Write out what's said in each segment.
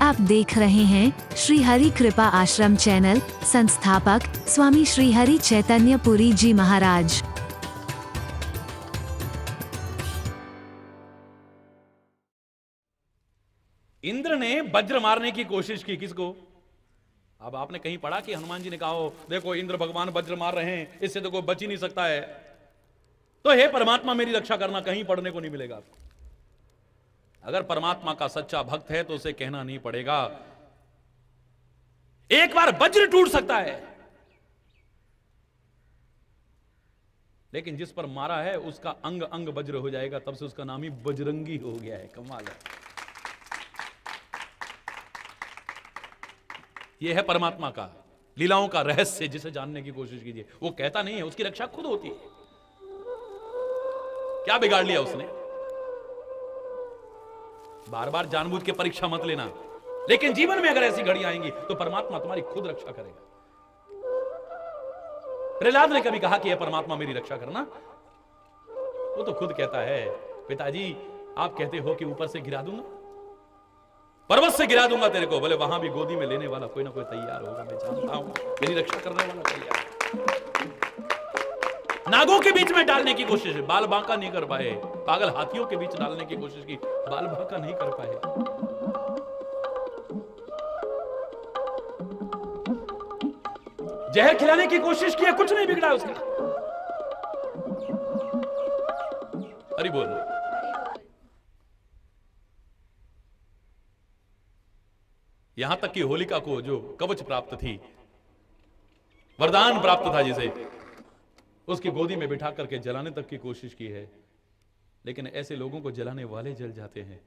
आप देख रहे हैं श्री हरि कृपा आश्रम चैनल। संस्थापक स्वामी श्री हरि चैतन्य पुरी जी महाराज। इंद्र ने वज्र मारने की कोशिश की, किसको? अब आपने कहीं पढ़ा कि हनुमान जी ने कहा हो देखो इंद्र भगवान वज्र मार रहे हैं, इससे तो कोई बच ही नहीं सकता है, तो हे परमात्मा मेरी रक्षा करना, कहीं पढ़ने को नहीं मिलेगा आपको। अगर परमात्मा का सच्चा भक्त है तो उसे कहना नहीं पड़ेगा। एक बार वज्र टूट सकता है, लेकिन जिस पर मारा है उसका अंग अंग वज्र हो जाएगा, तब से उसका नाम ही बजरंगी हो गया है। कमाल है। यह है परमात्मा का लीलाओं का रहस्य, जिसे जानने की कोशिश कीजिए। वो कहता नहीं है, उसकी रक्षा खुद होती है। क्या बिगाड़ लिया उसने? बार बार जानबूझ के परीक्षा मत लेना, लेकिन जीवन में अगर ऐसी घड़ी आएंगी तो परमात्मा तुम्हारी खुद रक्षा करेगा। प्रहलाद ने कभी कहा कि यह परमात्मा मेरी रक्षा करना, वो तो खुद कहता है पिताजी आप कहते हो कि ऊपर से गिरा दूंगा, पर्वत से गिरा दूंगा तेरे को, बोले वहां भी गोदी में लेने वाला कोई ना कोई तैयार होगा, मैं जानता हूं मेरी रक्षा करने वाला तैयार। नागों के बीच में डालने की कोशिश, बाल बांका नहीं कर पाए। पागल हाथियों के बीच डालने की कोशिश की, बाल बांका नहीं कर पाए। जहर खिलाने की कोशिश की, कुछ नहीं बिगड़ा उसका। हरि बोल। यहां तक कि होलिका को जो कवच प्राप्त थी, वरदान प्राप्त था जिसे, उसकी गोदी में बिठा करके जलाने तक की कोशिश की है, लेकिन ऐसे लोगों को जलाने वाले जल जाते हैं।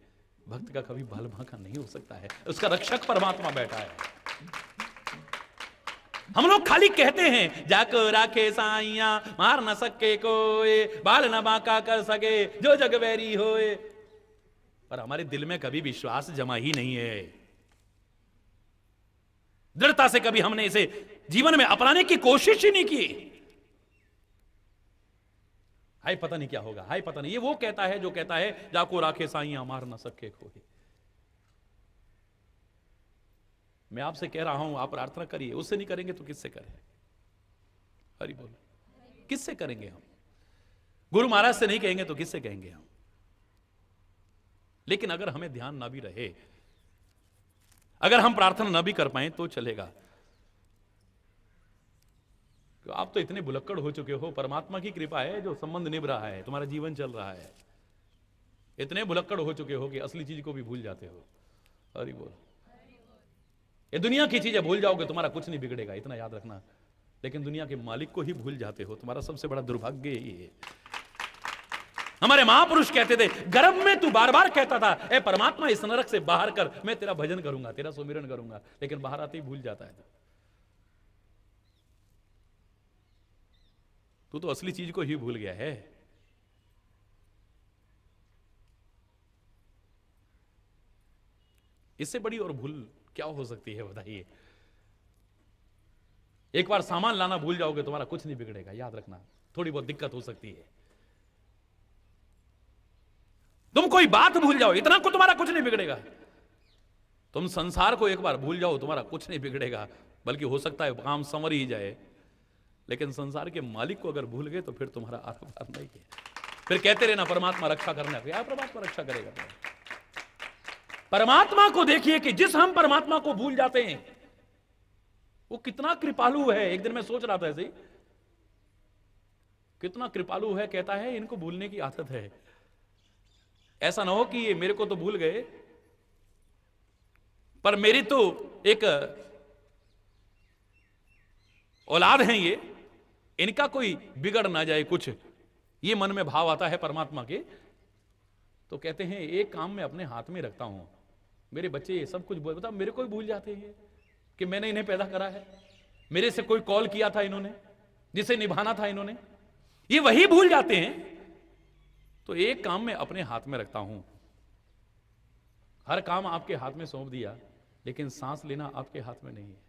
भक्त का कभी बाल बांका नहीं हो सकता है, उसका रक्षक परमात्मा बैठा है। हम लोग खाली कहते हैं जाको राखे साइया, मार न सके कोई, बाल न बांका कर सके जो जग बैरी होए, पर हमारे दिल में कभी विश्वास जमा ही नहीं है। दृढ़ता से कभी हमने इसे जीवन में अपनाने की कोशिश ही नहीं की। हाय पता नहीं क्या होगा, हाय पता नहीं। ये वो कहता है जो कहता है जाको राखे साइया, मार न सके कोई। मैं आपसे कह रहा हूं आप प्रार्थना करिए, उससे नहीं करेंगे तो किससे करें? हरि बोल। किससे करेंगे हम? गुरु महाराज से नहीं कहेंगे तो किससे कहेंगे हम? लेकिन अगर हमें ध्यान ना भी रहे, अगर हम प्रार्थना ना भी कर पाए तो चलेगा। तो आप तो इतने भुलक्कड़ हो चुके हो, परमात्मा की कृपा है जो संबंध निभ रहा है, तुम्हारा जीवन चल रहा है। इतने भुलक्कड़ हो चुके हो कि असली चीज को भी भूल जाते हो। हरि बोल। ये दुनिया की चीजें भूल जाओगे तुम्हारा कुछ नहीं बिगड़ेगा, इतना याद रखना। लेकिन दुनिया के मालिक को ही भूल जाते हो, तुम्हारा सबसे बड़ा दुर्भाग्य यही है। हमारे महापुरुष कहते थे, गर्भ में तू बार बार कहता था ए परमात्मा इस नरक से बाहर कर, मैं तेरा भजन करूंगा, तेरा सुमिरन करूंगा, लेकिन बाहर आते ही भूल जाता है। तू तो असली चीज को ही भूल गया है। इससे बड़ी और भूल क्या हो सकती है बताइए? एक बार सामान लाना भूल जाओगे तुम्हारा कुछ नहीं बिगड़ेगा, याद रखना। थोड़ी बहुत दिक्कत हो सकती है। तुम कोई बात भूल जाओ, इतना को तुम्हारा कुछ नहीं बिगड़ेगा। तुम संसार को एक बार भूल जाओ, तुम्हारा कुछ नहीं बिगड़ेगा, बल्कि हो सकता है काम संवर ही जाए। लेकिन संसार के मालिक को अगर भूल गए तो फिर तुम्हारा आर नहीं है। फिर कहते रहना परमात्मा रक्षा करना, क्या परमात्मा रक्षा करेगा? परमात्मा को देखिए कि जिस हम परमात्मा को भूल जाते हैं वो कितना कृपालु है। एक दिन मैं सोच रहा था ऐसे ही, कितना कृपालु है। कहता है इनको भूलने की आदत है। ऐसा ना हो कि ये मेरे को तो भूल गए, पर मेरी तो एक औलाद है ये, इनका कोई बिगड़ ना जाए कुछ, ये मन में भाव आता है परमात्मा के। तो कहते हैं एक काम मैं अपने हाथ में रखता हूं, मेरे बच्चे ये सब कुछ बोल, बता मेरे को ही भूल जाते हैं कि मैंने इन्हें पैदा करा है, मेरे से कोई कॉल किया था इन्होंने, जिसे निभाना था इन्होंने, ये वही भूल जाते हैं। तो एक काम मैं अपने हाथ में रखता हूं, हर काम आपके हाथ में सौंप दिया, लेकिन सांस लेना आपके हाथ में नहीं है।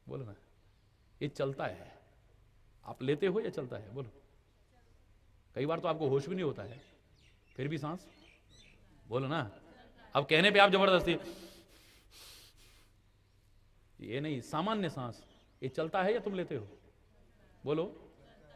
बोलो ना, ये चलता है, आप लेते हो या चलता है? बोलो। कई बार तो आपको होश भी नहीं होता है, फिर भी सांस, बोलो ना। अब कहने पे आप जबरदस्ती ये नहीं, सामान्य सांस ये चलता है या तुम लेते हो? बोलो।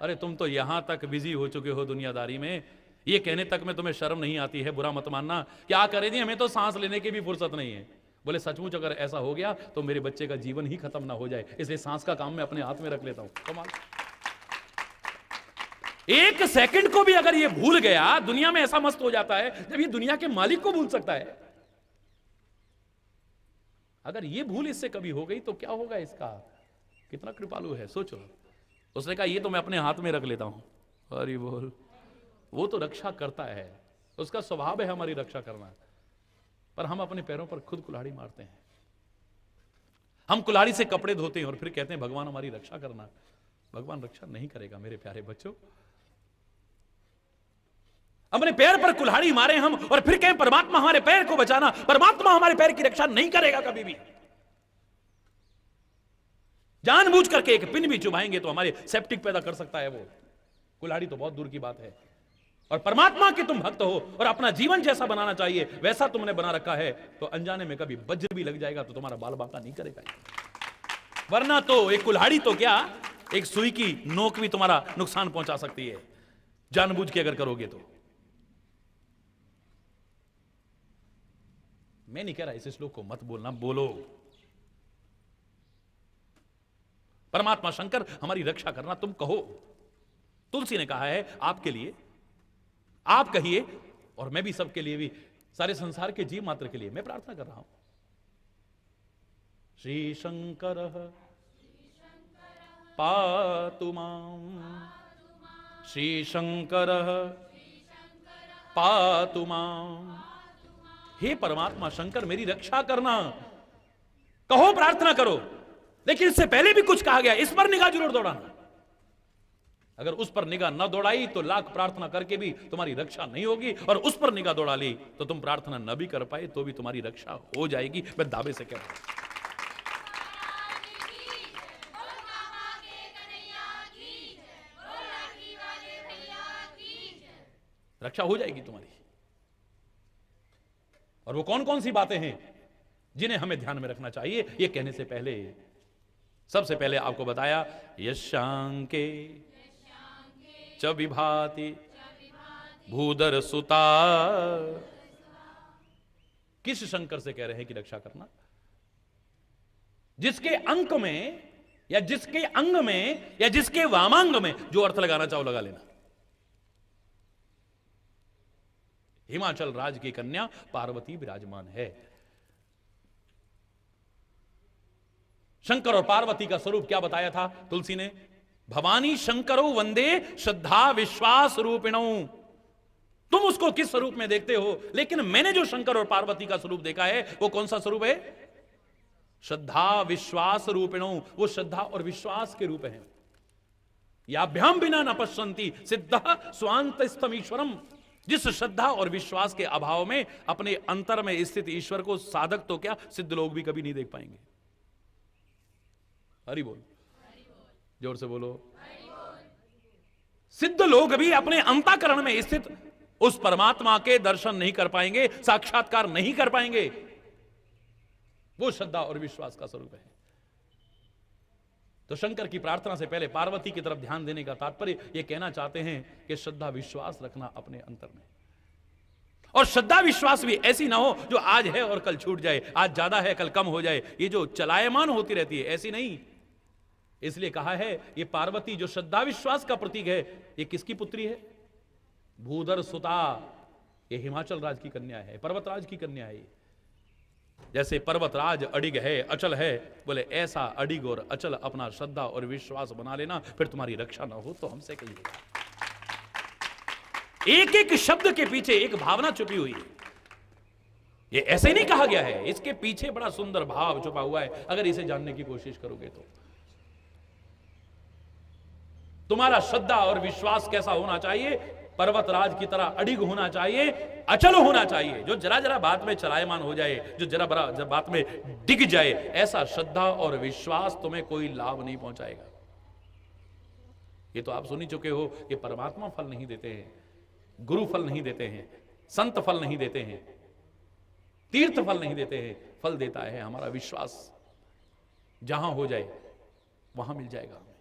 अरे तुम तो यहां तक बिजी हो चुके हो दुनियादारी में, ये कहने तक में तुम्हें शर्म नहीं आती है, बुरा मत मानना, क्या करे जी हमें तो सांस लेने की भी फुर्सत नहीं है। बोले सचमुच अगर ऐसा हो गया तो मेरे बच्चे का जीवन ही खत्म ना हो जाए, इसलिए सांस का काम मैं अपने हाथ में रख लेता हूं। कमाल। एक सेकंड को भी अगर ये भूल गया, दुनिया में ऐसा मस्त हो जाता है जब ये दुनिया के मालिक को भूल सकता है। अगर ये भूल इससे कभी हो गई तो क्या होगा इसका? कितना कृपालु है, सोचो। उसने कहा ये तो मैं अपने हाथ में रख लेता हूं। अरे बोल, वो तो रक्षा करता है, उसका स्वभाव है हमारी रक्षा करना, पर हम अपने पैरों पर खुद कुल्हाड़ी मारते हैं। हम कुल्हाड़ी से कपड़े धोते हैं और फिर कहते हैं भगवान हमारी रक्षा करना। भगवान रक्षा नहीं करेगा मेरे प्यारे बच्चों। अपने पैर पर कुल्हाड़ी मारे हम और फिर कहें परमात्मा हमारे पैर को बचाना, परमात्मा हमारे पैर की रक्षा नहीं करेगा कभी भी। जानबूझ करके एक पिन भी चुभाएंगे तो हमारे सेप्टिक पैदा कर सकता है वो। कुल्हाड़ी तो बहुत दूर की बात है। और परमात्मा के तुम भक्त हो और अपना जीवन जैसा बनाना चाहिए वैसा तुमने बना रखा है, तो अनजाने में कभी वज्र भी लग जाएगा तो तुम्हारा बाल बांका नहीं करेगा। वरना तो एक कुल्हाड़ी तो क्या, एक सुई की नोक भी तुम्हारा नुकसान पहुंचा सकती है, जानबूझ के अगर करोगे तो। मैं नहीं कह रहा इस श्लोक को मत बोलना, बोलो। परमात्मा शंकर हमारी रक्षा करना तुम कहो। तुलसी ने कहा है आपके लिए, आप कहिए, और मैं भी सबके लिए भी, सारे संसार के जीव मात्र के लिए मैं प्रार्थना कर रहा हूं। श्री शंकर पातु मां, श्री शंकर पातु मां। हे परमात्मा शंकर मेरी रक्षा करना, कहो, प्रार्थना करो। लेकिन इससे पहले भी कुछ कहा गया, इस पर निगाह जरूर दौड़ाना। अगर उस पर निगाह न दौड़ाई तो लाख प्रार्थना करके भी तुम्हारी रक्षा नहीं होगी, और उस पर निगाह दौड़ा ली तो तुम प्रार्थना न भी कर पाए तो भी तुम्हारी रक्षा हो जाएगी। मैं दावे से कह रहा हूं, रक्षा हो जाएगी तुम्हारी। और वो कौन कौन सी बातें हैं जिन्हें हमें ध्यान में रखना चाहिए, ये कहने से पहले सबसे पहले आपको बताया यशांके च विभाति भूधर सुता। किस शंकर से कह रहे हैं कि रक्षा करना? जिसके अंक में या जिसके अंग में या जिसके वामांग में जो अर्थ लगाना चाहो लगा लेना। हिमाचल राज की कन्या पार्वती विराजमान है। शंकर और पार्वती का स्वरूप क्या बताया था तुलसी ने? भवानी शंकरो वंदे श्रद्धा विश्वास रूपिणो। तुम उसको किस स्वरूप में देखते हो, लेकिन मैंने जो शंकर और पार्वती का स्वरूप देखा है वो कौन सा स्वरूप है? श्रद्धा विश्वास रूपिणो। वो श्रद्धा और विश्वास के रूप हैं। याभ्याम बिना न पश्यन्ति सिद्धः स्वान्तस्थमीश्वरम। जिस श्रद्धा और विश्वास के अभाव में अपने अंतर में स्थित ईश्वर को साधक तो क्या सिद्ध लोग भी कभी नहीं देख पाएंगे। हरि बोल, जोर से बोलो। सिद्ध लोग भी अपने अंतःकरण में स्थित उस परमात्मा के दर्शन नहीं कर पाएंगे, साक्षात्कार नहीं कर पाएंगे। वो श्रद्धा और विश्वास का स्वरूप है। तो शंकर की प्रार्थना से पहले पार्वती की तरफ ध्यान देने का तात्पर्य यह कहना चाहते हैं कि श्रद्धा विश्वास रखना अपने अंतर में। और श्रद्धा विश्वास भी ऐसी ना हो जो आज है और कल छूट जाए, आज ज्यादा है कल कम हो जाए, ये जो चलायमान होती रहती है, ऐसी नहीं। इसलिए कहा है ये पार्वती जो श्रद्धा विश्वास का प्रतीक है, ये किसकी पुत्री है? भूधर सुता। ये हिमाचल राज की कन्या है, पर्वतराज की कन्या है। जैसे पर्वतराज अडिग है, अचल है, बोले ऐसा अडिग और अचल अपना श्रद्धा और विश्वास बना लेना, फिर तुम्हारी रक्षा ना हो तो हमसे कहिएगा। एक एक शब्द के पीछे एक भावना छुपी हुई है। ये ऐसे नहीं कहा गया है, इसके पीछे बड़ा सुंदर भाव छुपा हुआ है। अगर इसे जानने की कोशिश करोगे तो तुम्हारा श्रद्धा और विश्वास कैसा होना चाहिए? पर्वतराज की तरह अडिग होना चाहिए, अचल होना चाहिए। जो जरा जरा बात में चलायमान हो जाए, जो जरा बरा बात में डिग जाए, ऐसा श्रद्धा और विश्वास तुम्हें कोई लाभ नहीं पहुंचाएगा। ये तो आप सुन ही चुके हो कि परमात्मा फल नहीं देते हैं, गुरु फल नहीं देते हैं, संत फल नहीं देते हैं, तीर्थ फल नहीं देते हैं, फल देता है हमारा विश्वास। जहां हो जाए वहां मिल जाएगा हमें,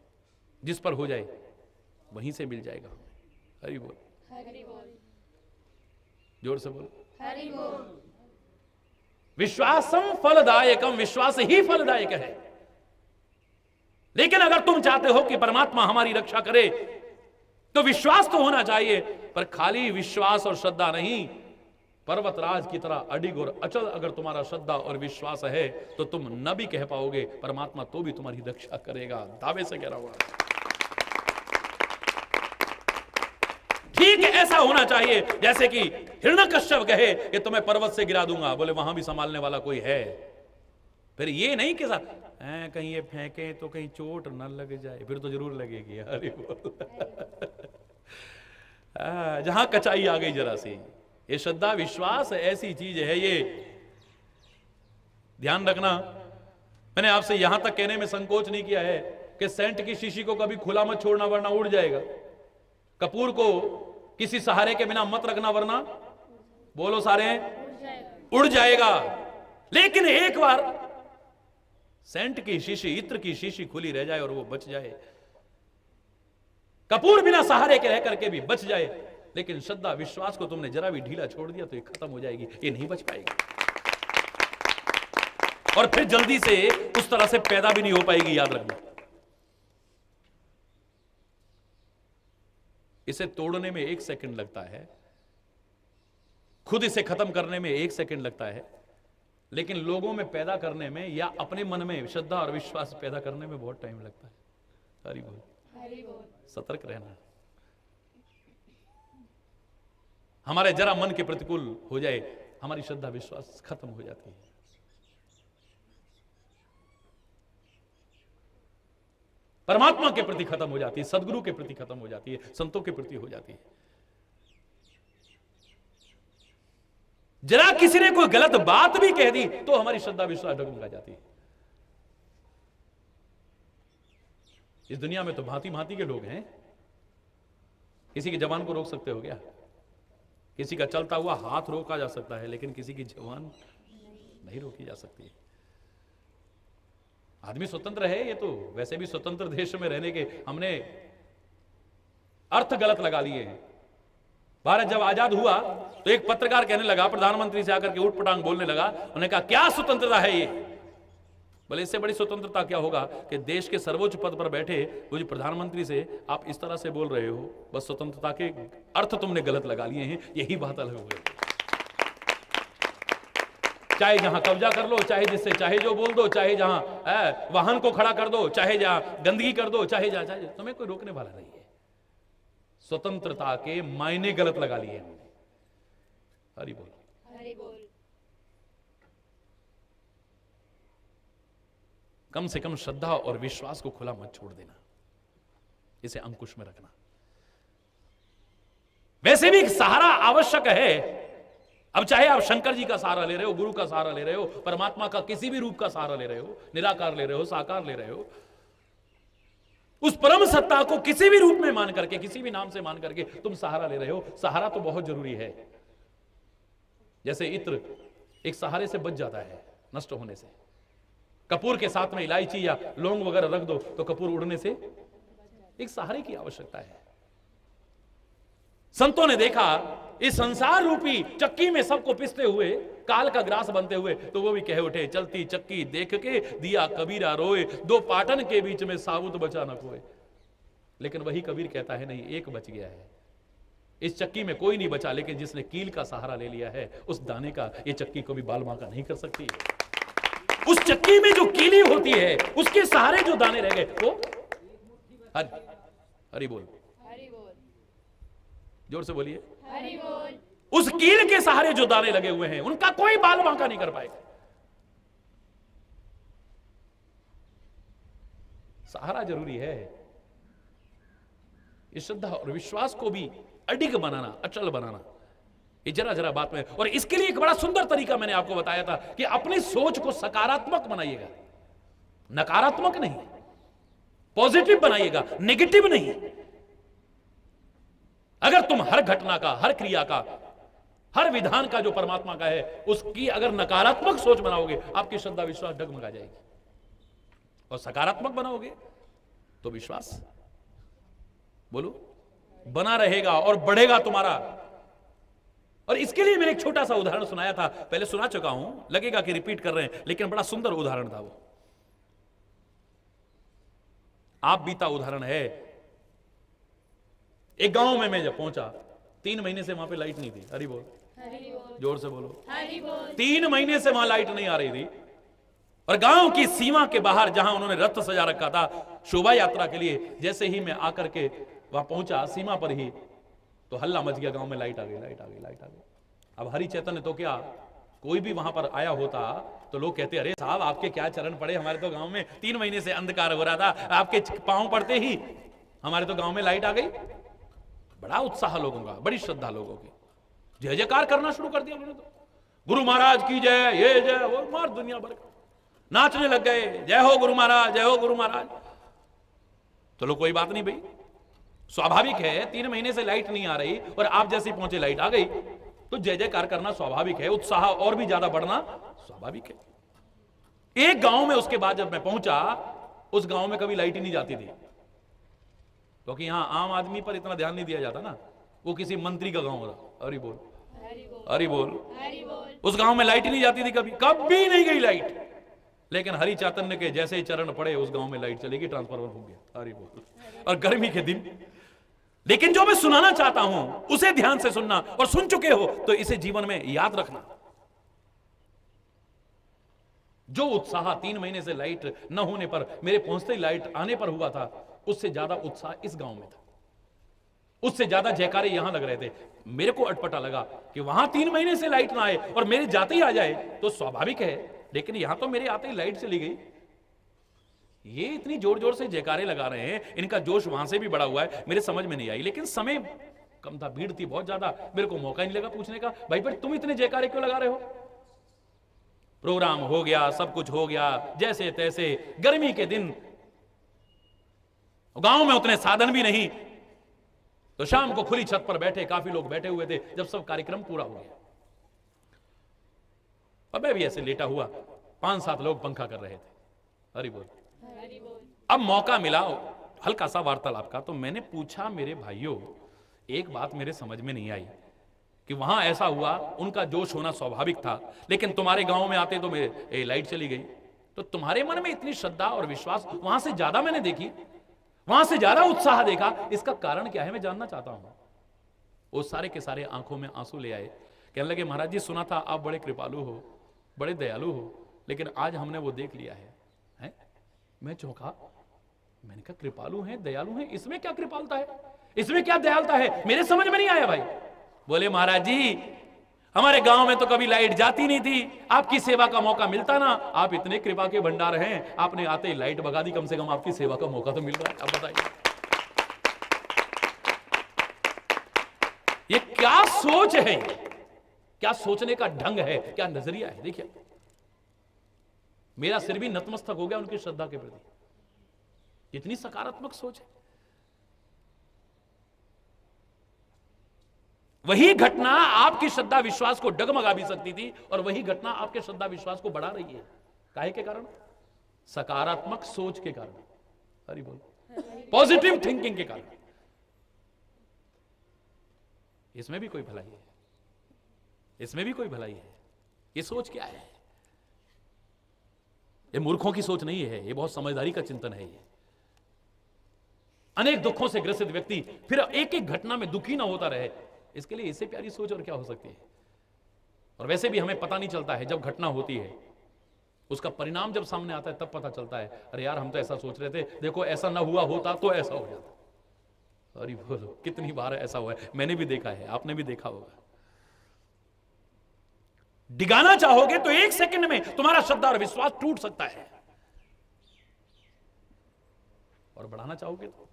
जिस पर हो जाए वहीं से मिल जाएगा हमें। हरि बोल, हरि बोल, जोर से बोल। हरि बोल। विश्वासम फलदायकम, विश्वास ही फलदायक है। लेकिन अगर तुम चाहते हो कि परमात्मा हमारी रक्षा करे तो विश्वास तो होना चाहिए, पर खाली विश्वास और श्रद्धा नहीं, पर्वतराज की तरह अडिग और अचल अगर तुम्हारा श्रद्धा और विश्वास है तो तुम न भी कह पाओगे, परमात्मा तो भी तुम्हारी रक्षा करेगा। दावे से कह रहा हुआ, ठीक ऐसा होना चाहिए जैसे कि हिरण्यकश्यप कहे कि तुम्हें पर्वत से गिरा दूंगा, बोले वहां भी संभालने वाला कोई है। फिर ये नहीं कि कहीं ये फेंके तो कहीं चोट न लग जाए, फिर तो जरूर लगेगी। अरे जहां कचाई आ गई जरा सी। ये श्रद्धा विश्वास ऐसी चीज है, ये ध्यान रखना। मैंने आपसे यहां तक कहने में संकोच नहीं किया है कि सेंट की शीशी को कभी खुला मत छोड़ना वरना उड़ जाएगा। कपूर को किसी सहारे के बिना मत रखना वरना, बोलो सारे, उड़ जाएगा। लेकिन एक बार सेंट की शीशी, इत्र की शीशी खुली रह जाए और वो बच जाए, कपूर बिना सहारे के रह करके भी बच जाए, लेकिन श्रद्धा विश्वास को तुमने जरा भी ढीला छोड़ दिया तो ये खत्म हो जाएगी, ये नहीं बच पाएगी और फिर जल्दी से उस तरह से पैदा भी नहीं हो पाएगी। याद रखना, इसे तोड़ने में 1 सेकंड लगता है, खुद इसे खत्म करने में 1 सेकंड लगता है, लेकिन लोगों में पैदा करने में या अपने मन में श्रद्धा और विश्वास पैदा करने में बहुत टाइम लगता है। हरि बोल, हरि बोल। सतर्क रहना। हमारे जरा मन के प्रतिकूल हो जाए, हमारी श्रद्धा विश्वास खत्म हो जाती है। परमात्मा के प्रति खत्म हो जाती है, सदगुरु के प्रति खत्म हो जाती है, संतों के प्रति हो जाती है। जरा किसी ने कोई गलत बात भी कह दी तो हमारी श्रद्धा विश्वास डगमगा जाती है। इस दुनिया में तो भांति भांति के लोग हैं। किसी की जबान को रोक सकते हो क्या? किसी का चलता हुआ हाथ रोका जा सकता है, लेकिन किसी की जबान नहीं रोकी जा सकती। आदमी स्वतंत्र है, ये तो वैसे भी स्वतंत्र देश में रहने के हमने अर्थ गलत लगा लिए हैं। भारत जब आजाद हुआ तो एक पत्रकार कहने लगा, प्रधानमंत्री से आकर के उठ पटांग बोलने लगा, उन्होंने कहा क्या स्वतंत्रता है ये? बोले इससे बड़ी स्वतंत्रता क्या होगा कि देश के सर्वोच्च पद पर बैठे वो जो प्रधानमंत्री से आप इस तरह से बोल रहे हो, बस स्वतंत्रता के अर्थ तुमने गलत लगा लिए हैं, यही बात अलग हो गई। चाहे जहां कब्जा कर लो, चाहे जिससे चाहे जो बोल दो, चाहे जहां वाहन को खड़ा कर दो, चाहे जहां गंदगी कर दो, चाहे तुम्हें कोई रोकने वाला नहीं है। स्वतंत्रता के मायने गलत लगा लिए हमने। हरि बोल, हरि बोल। कम से कम श्रद्धा और विश्वास को खुला मत छोड़ देना, इसे अंकुश में रखना। वैसे भी एक सहारा आवश्यक है। अब चाहे आप शंकर जी का सहारा ले रहे हो, गुरु का सहारा ले रहे हो, परमात्मा का किसी भी रूप का सहारा ले रहे हो, निराकार ले रहे हो, साकार ले रहे हो, उस परम सत्ता को किसी भी रूप में मान करके, किसी भी नाम से मान करके तुम सहारा ले रहे हो, सहारा तो बहुत जरूरी है। जैसे इत्र एक सहारे से बच जाता है नष्ट होने से, कपूर के साथ में इलायची या लौंग वगैरह रख दो तो कपूर उड़ने से एक सहारे की आवश्यकता है। संतों ने देखा इस संसार रूपी चक्की में सबको पिसते हुए, काल का ग्रास बनते हुए, तो वो भी कह उठे, चलती चक्की देख के दिया कबीरा रोए, 2 पाटन के बीच में साबुत बचा न कोई। लेकिन वही कबीर कहता है नहीं, एक बच गया है। इस चक्की में कोई नहीं बचा, लेकिन जिसने कील का सहारा ले लिया है, उस दाने का ये चक्की कभी बाल बांका नहीं कर सकती। उस चक्की में जो कीली होती है, उसके सहारे जो दाने रह गए, वो हरि बोल, हरि बोल, जोर से बोलिए, हरि बोल। उस कील के सहारे जो दाने लगे हुए हैं, उनका कोई बाल बांका नहीं कर पाएगा। सहारा जरूरी है। इस श्रद्धा और विश्वास को भी अडिग बनाना, अचल बनाना, ये जरा जरा बात में। और इसके लिए एक बड़ा सुंदर तरीका मैंने आपको बताया था कि अपनी सोच को सकारात्मक बनाइएगा, नकारात्मक नहीं, पॉजिटिव बनाइएगा, नेगेटिव नहीं। अगर तुम हर घटना का, हर क्रिया का, हर विधान का जो परमात्मा का है, उसकी अगर नकारात्मक सोच बनाओगे, आपकी श्रद्धा विश्वास डगमगा जाएगी। और सकारात्मक बनाओगे तो विश्वास बोलो बना रहेगा और बढ़ेगा तुम्हारा। और इसके लिए मैंने एक छोटा सा उदाहरण सुनाया था, पहले सुना चुका हूं, लगेगा कि रिपीट कर रहे हैं, लेकिन बड़ा सुंदर उदाहरण था वो। आप बीता उदाहरण है। एक गांव में मैं जब पहुंचा, 3 महीने से वहां पे लाइट नहीं थी। हरि बोल, जोर से बोलो। 3 महीने से वहां लाइट नहीं आ रही थी। और गांव की सीमा के बाहर जहां उन्होंने रथ सजा रखा था शोभा यात्रा के लिए, जैसे ही मैं आकर के वहां पहुंचा सीमा पर ही, तो हल्ला मच गया गांव में, लाइट आ गई, लाइट आ गई, लाइट आ गई। अब हरि चैतन्य तो क्या, कोई भी वहां पर आया होता तो लोग कहते अरे साहब आपके क्या चरण पड़े, हमारे तो गांव में 3 महीने से अंधकार हो रहा था, आपके पांव पड़ते ही हमारे तो गांव में लाइट आ गई। बड़ा उत्साह लोगों का, बड़ी श्रद्धा लोगों की, जय जयकार करना शुरू कर दिया उन्होंने। तो गुरु महाराज की जय, ये जय, वो मार, दुनिया भर का नाचने लग गए, जय हो गुरु महाराज, जय हो गुरु महाराज। तो लोग कोई बात नहीं भाई, स्वाभाविक है, 3 महीने से लाइट नहीं आ रही और आप जैसे पहुंचे लाइट आ गई, तो जय जयकार करना स्वाभाविक है, उत्साह और भी ज्यादा बढ़ना स्वाभाविक है। एक गांव में उसके बाद जब मैं पहुंचा, उस गांव में कभी लाइट ही नहीं जाती थी, क्योंकि यहां आम आदमी पर इतना ध्यान नहीं दिया जाता ना, वो किसी मंत्री का गांव था। हरि बोल, हरि बोल। उस गांव में लाइट ही नहीं जाती थी, कभी कभी नहीं गई लाइट। लेकिन हरि चैतन्य के जैसे ही चरण पड़े, उस गांव में लाइट चलेगी, ट्रांसफार्मर हो गया। हरि बोल। और गर्मी के दिन, लेकिन जो मैं सुनाना चाहता हूं उसे ध्यान से सुनना, और सुन चुके हो तो इसे जीवन में याद रखना। जो उत्साह 3 महीने से लाइट न होने पर, मेरे पहुंचते ही लाइट आने पर हुआ था, उससे ज्यादा उत्साह इस गांव में था, उससे ज्यादा जयकारे यहां लग रहे थे। मेरे को अटपटा लगा कि वहां 3 महीने से लाइट ना आए और मेरे जाते ही आ जाए तो स्वाभाविक है, लेकिन यहां तो मेरे आते ही लाइट चली गई। ये इतनी जोर जोर से जयकारे लगा रहे हैं, इनका जोश वहां से भी बड़ा हुआ है, मेरे समझ में नहीं आई। लेकिन समय कम था, भीड़ थी बहुत ज्यादा, मेरे को मौका ही नहीं लगा पूछने का, भाई पर तुम इतने जयकारे क्यों लगा रहे हो। प्रोग्राम हो गया, सब कुछ हो गया जैसे तैसे। गर्मी के दिन, गांव में उतने साधन भी नहीं, तो शाम को खुली छत पर बैठे, काफी लोग बैठे हुए थे, जब सब कार्यक्रम पूरा हो गया और मैं भी ऐसे लेटा हुआ, 5-7 लोग पंखा कर रहे थे। हरि बोल। अब मौका मिला हल्का सा वार्तालाप का, तो मैंने पूछा, मेरे भाइयों एक बात मेरे समझ में नहीं आई कि वहां ऐसा हुआ, उनका जोश होना स्वाभाविक था, लेकिन तुम्हारे गांव में आते तो मेरे लाइट चली गई, तो तुम्हारे मन में इतनी श्रद्धा और विश्वास वहां से ज्यादा मैंने देखी, वहां से ज्यादा उत्साह देखा, इसका कारण क्या है मैं जानना चाहता हूं। वो सारे के सारे आंखों में आंसू ले आए, कहने लगे महाराज जी सुना था आप बड़े कृपालु हो, बड़े दयालु हो, लेकिन आज हमने वो देख लिया है। मैं चौंका, मैंने कहा कृपालु हैं, दयालु हैं, इसमें क्या कृपालता है, इसमें क्या दयालता है, मेरे समझ में नहीं आया भाई। बोले महाराज जी हमारे गांव में तो कभी लाइट जाती नहीं थी, आपकी सेवा का मौका मिलता ना, आप इतने कृपा के भंडार हैं, आपने आते ही लाइट भगा दी, कम से कम आपकी सेवा का मौका तो मिल रहा है। अब बताइए ये क्या सोच है, क्या सोचने का ढंग है, क्या नजरिया है। देखिए मेरा सिर भी नतमस्तक हो गया उनकी श्रद्धा के प्रति, इतनी सकारात्मक सोच है। वही घटना आपकी श्रद्धा विश्वास को डगमगा भी सकती थी, और वही घटना आपके श्रद्धा विश्वास को बढ़ा रही है। काहे के कारण? सकारात्मक सोच के कारण। हरि बोल। पॉजिटिव थिंकिंग के कारण। इसमें भी कोई भलाई है, इसमें भी कोई भलाई है। ये सोच क्या है? ये मूर्खों की सोच नहीं है, ये बहुत समझदारी का चिंतन है। ये अनेक दुखों से ग्रसित व्यक्ति फिर एक एक घटना में दुखी ना होता रहे, इसके लिए इससे प्यारी सोच और क्या हो सकती है। और वैसे भी हमें पता नहीं चलता है, जब घटना होती है उसका परिणाम जब सामने आता है तब पता चलता है, अरे यार हम तो ऐसा सोच रहे थे, देखो ऐसा ना हुआ होता तो ऐसा हो जाता। अरे बोलो कितनी बार ऐसा हुआ है, मैंने भी देखा है, आपने भी देखा होगा। डिगाना चाहोगे तो 1 सेकंड में तुम्हारा श्रद्धा और विश्वास टूट सकता है, और बढ़ाना चाहोगे तो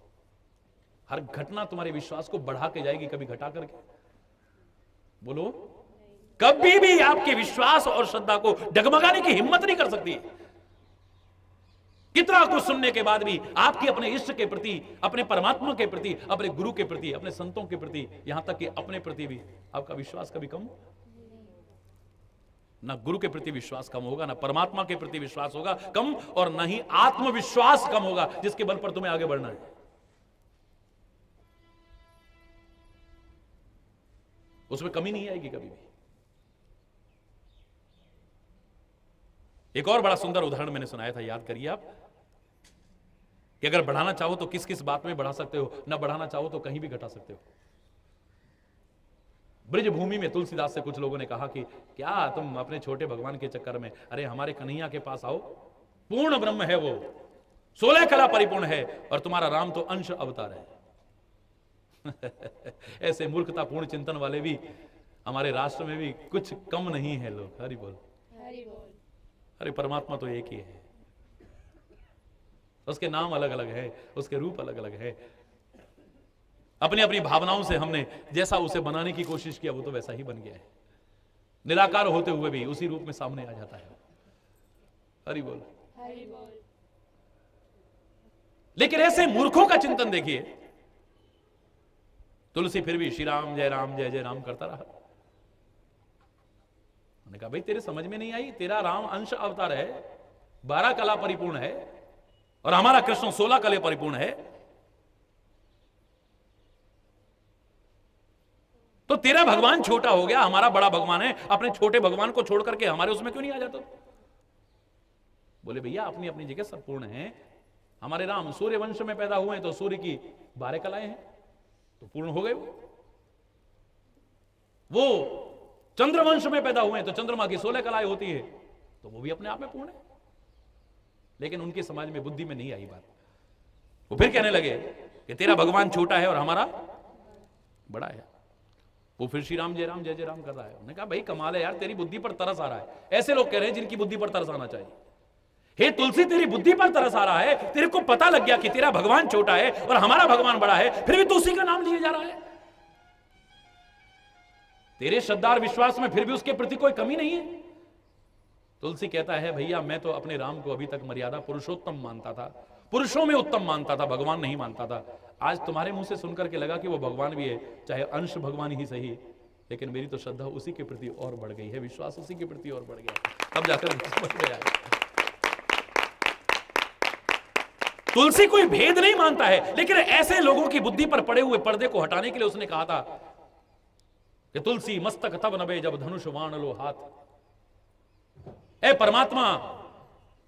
हर घटना तुम्हारे विश्वास को बढ़ा के जाएगी, कभी घटा करके। बोलो, कभी भी आपके विश्वास और श्रद्धा को डगमगाने की हिम्मत नहीं कर सकती। कितना कुछ सुनने के बाद भी आपकी अपने इष्ट के प्रति, अपने परमात्मा के प्रति, अपने गुरु के प्रति, अपने संतों के प्रति, यहां तक कि अपने प्रति भी आपका विश्वास कभी कम ना गुरु के प्रति विश्वास कम होगा, ना परमात्मा के प्रति विश्वास होगा कम, और ना ही आत्मविश्वास कम होगा जिसके बल पर तुम्हें आगे बढ़ना है। उसमें कमी नहीं आएगी कभी भी। एक और बड़ा सुंदर उदाहरण मैंने सुनाया था, याद करिए आप, कि अगर बढ़ाना चाहो तो किस किस बात में बढ़ा सकते हो, ना बढ़ाना चाहो तो कहीं भी घटा सकते हो। ब्रज भूमि में तुलसीदास से कुछ लोगों ने कहा कि क्या तुम अपने छोटे भगवान के चक्कर में, अरे हमारे कन्हैया के पास आओ, पूर्ण ब्रह्म है वो, 16 कला परिपूर्ण है, और तुम्हारा राम तो अंश अवतार है। ऐसे मूर्खतापूर्ण चिंतन वाले भी हमारे राष्ट्र में भी कुछ कम नहीं है लोग। हरि बोल, हरि बोल। अरे परमात्मा तो एक ही है, उसके नाम अलग अलग है, उसके रूप अलग अलग है। अपनी अपनी भावनाओं से हमने जैसा उसे बनाने की कोशिश किया वो तो वैसा ही बन गया है। निराकार होते हुए भी उसी रूप में सामने आ जाता है। हरि बोल, हरि बोल। लेकिन ऐसे मूर्खों का चिंतन देखिए, तुलसी फिर भी श्री राम जय राम करता रहा। उन्होंने कहा भाई तेरे समझ में नहीं आई, तेरा राम अंश अवतार है, 12 कला परिपूर्ण है, और हमारा कृष्ण 16 कले परिपूर्ण है, तो तेरा भगवान छोटा हो गया, हमारा बड़ा भगवान है, अपने छोटे भगवान को छोड़ करके हमारे उसमें क्यों नहीं आ जाते? बोले भैया अपनी अपनी जगह सब पूर्ण है। हमारे राम सूर्य वंश में पैदा हुए हैं तो सूर्य की 12 कलाएं हैं, तो पूर्ण हो गए। वो चंद्रवंश में पैदा हुए हैं तो चंद्रमा की 16 कलाएं होती है, तो वो भी अपने आप में पूर्ण है। लेकिन उनके समाज में बुद्धि में नहीं आई बात। वो फिर कहने लगे कि तेरा भगवान छोटा है और हमारा बड़ा है। वो फिर श्री राम जय राम कर रहा है। उन्होंने कहा भाई कमाल है यार, तेरी बुद्धि पर तरस आ रहा है। ऐसे लोग कह रहे हैं जिनकी बुद्धि पर तरस आना चाहिए। हे तुलसी, तेरी बुद्धि पर तरस आ रहा है, तेरे को पता लग गया कि तेरा भगवान छोटा है और हमारा भगवान बड़ा है, फिर भी तू उसी का नाम लिए जा रहा है। तेरे श्रद्धा और विश्वास में फिर भी उसके प्रति कोई कमी नहीं है। तुलसी कहता है भैया मैं तो अपने राम को अभी तक मर्यादा पुरुषोत्तम मानता था, पुरुषों में उत्तम मानता था, भगवान नहीं मानता था। आज तुम्हारे मुंह से सुनकर के लगा कि वो भगवान भी है, चाहे अंश भगवान ही सही, लेकिन मेरी तो श्रद्धा उसी के प्रति और बढ़ गई है, विश्वास उसी के प्रति और बढ़ गया। तब जाकर समझ में आया तुलसी कोई भेद नहीं मानता है, लेकिन ऐसे लोगों की बुद्धि पर पड़े हुए पर्दे को हटाने के लिए उसने कहा था कि तुलसी मस्तक तब नबे जब धनुष वाण लो हाथ। ए परमात्मा,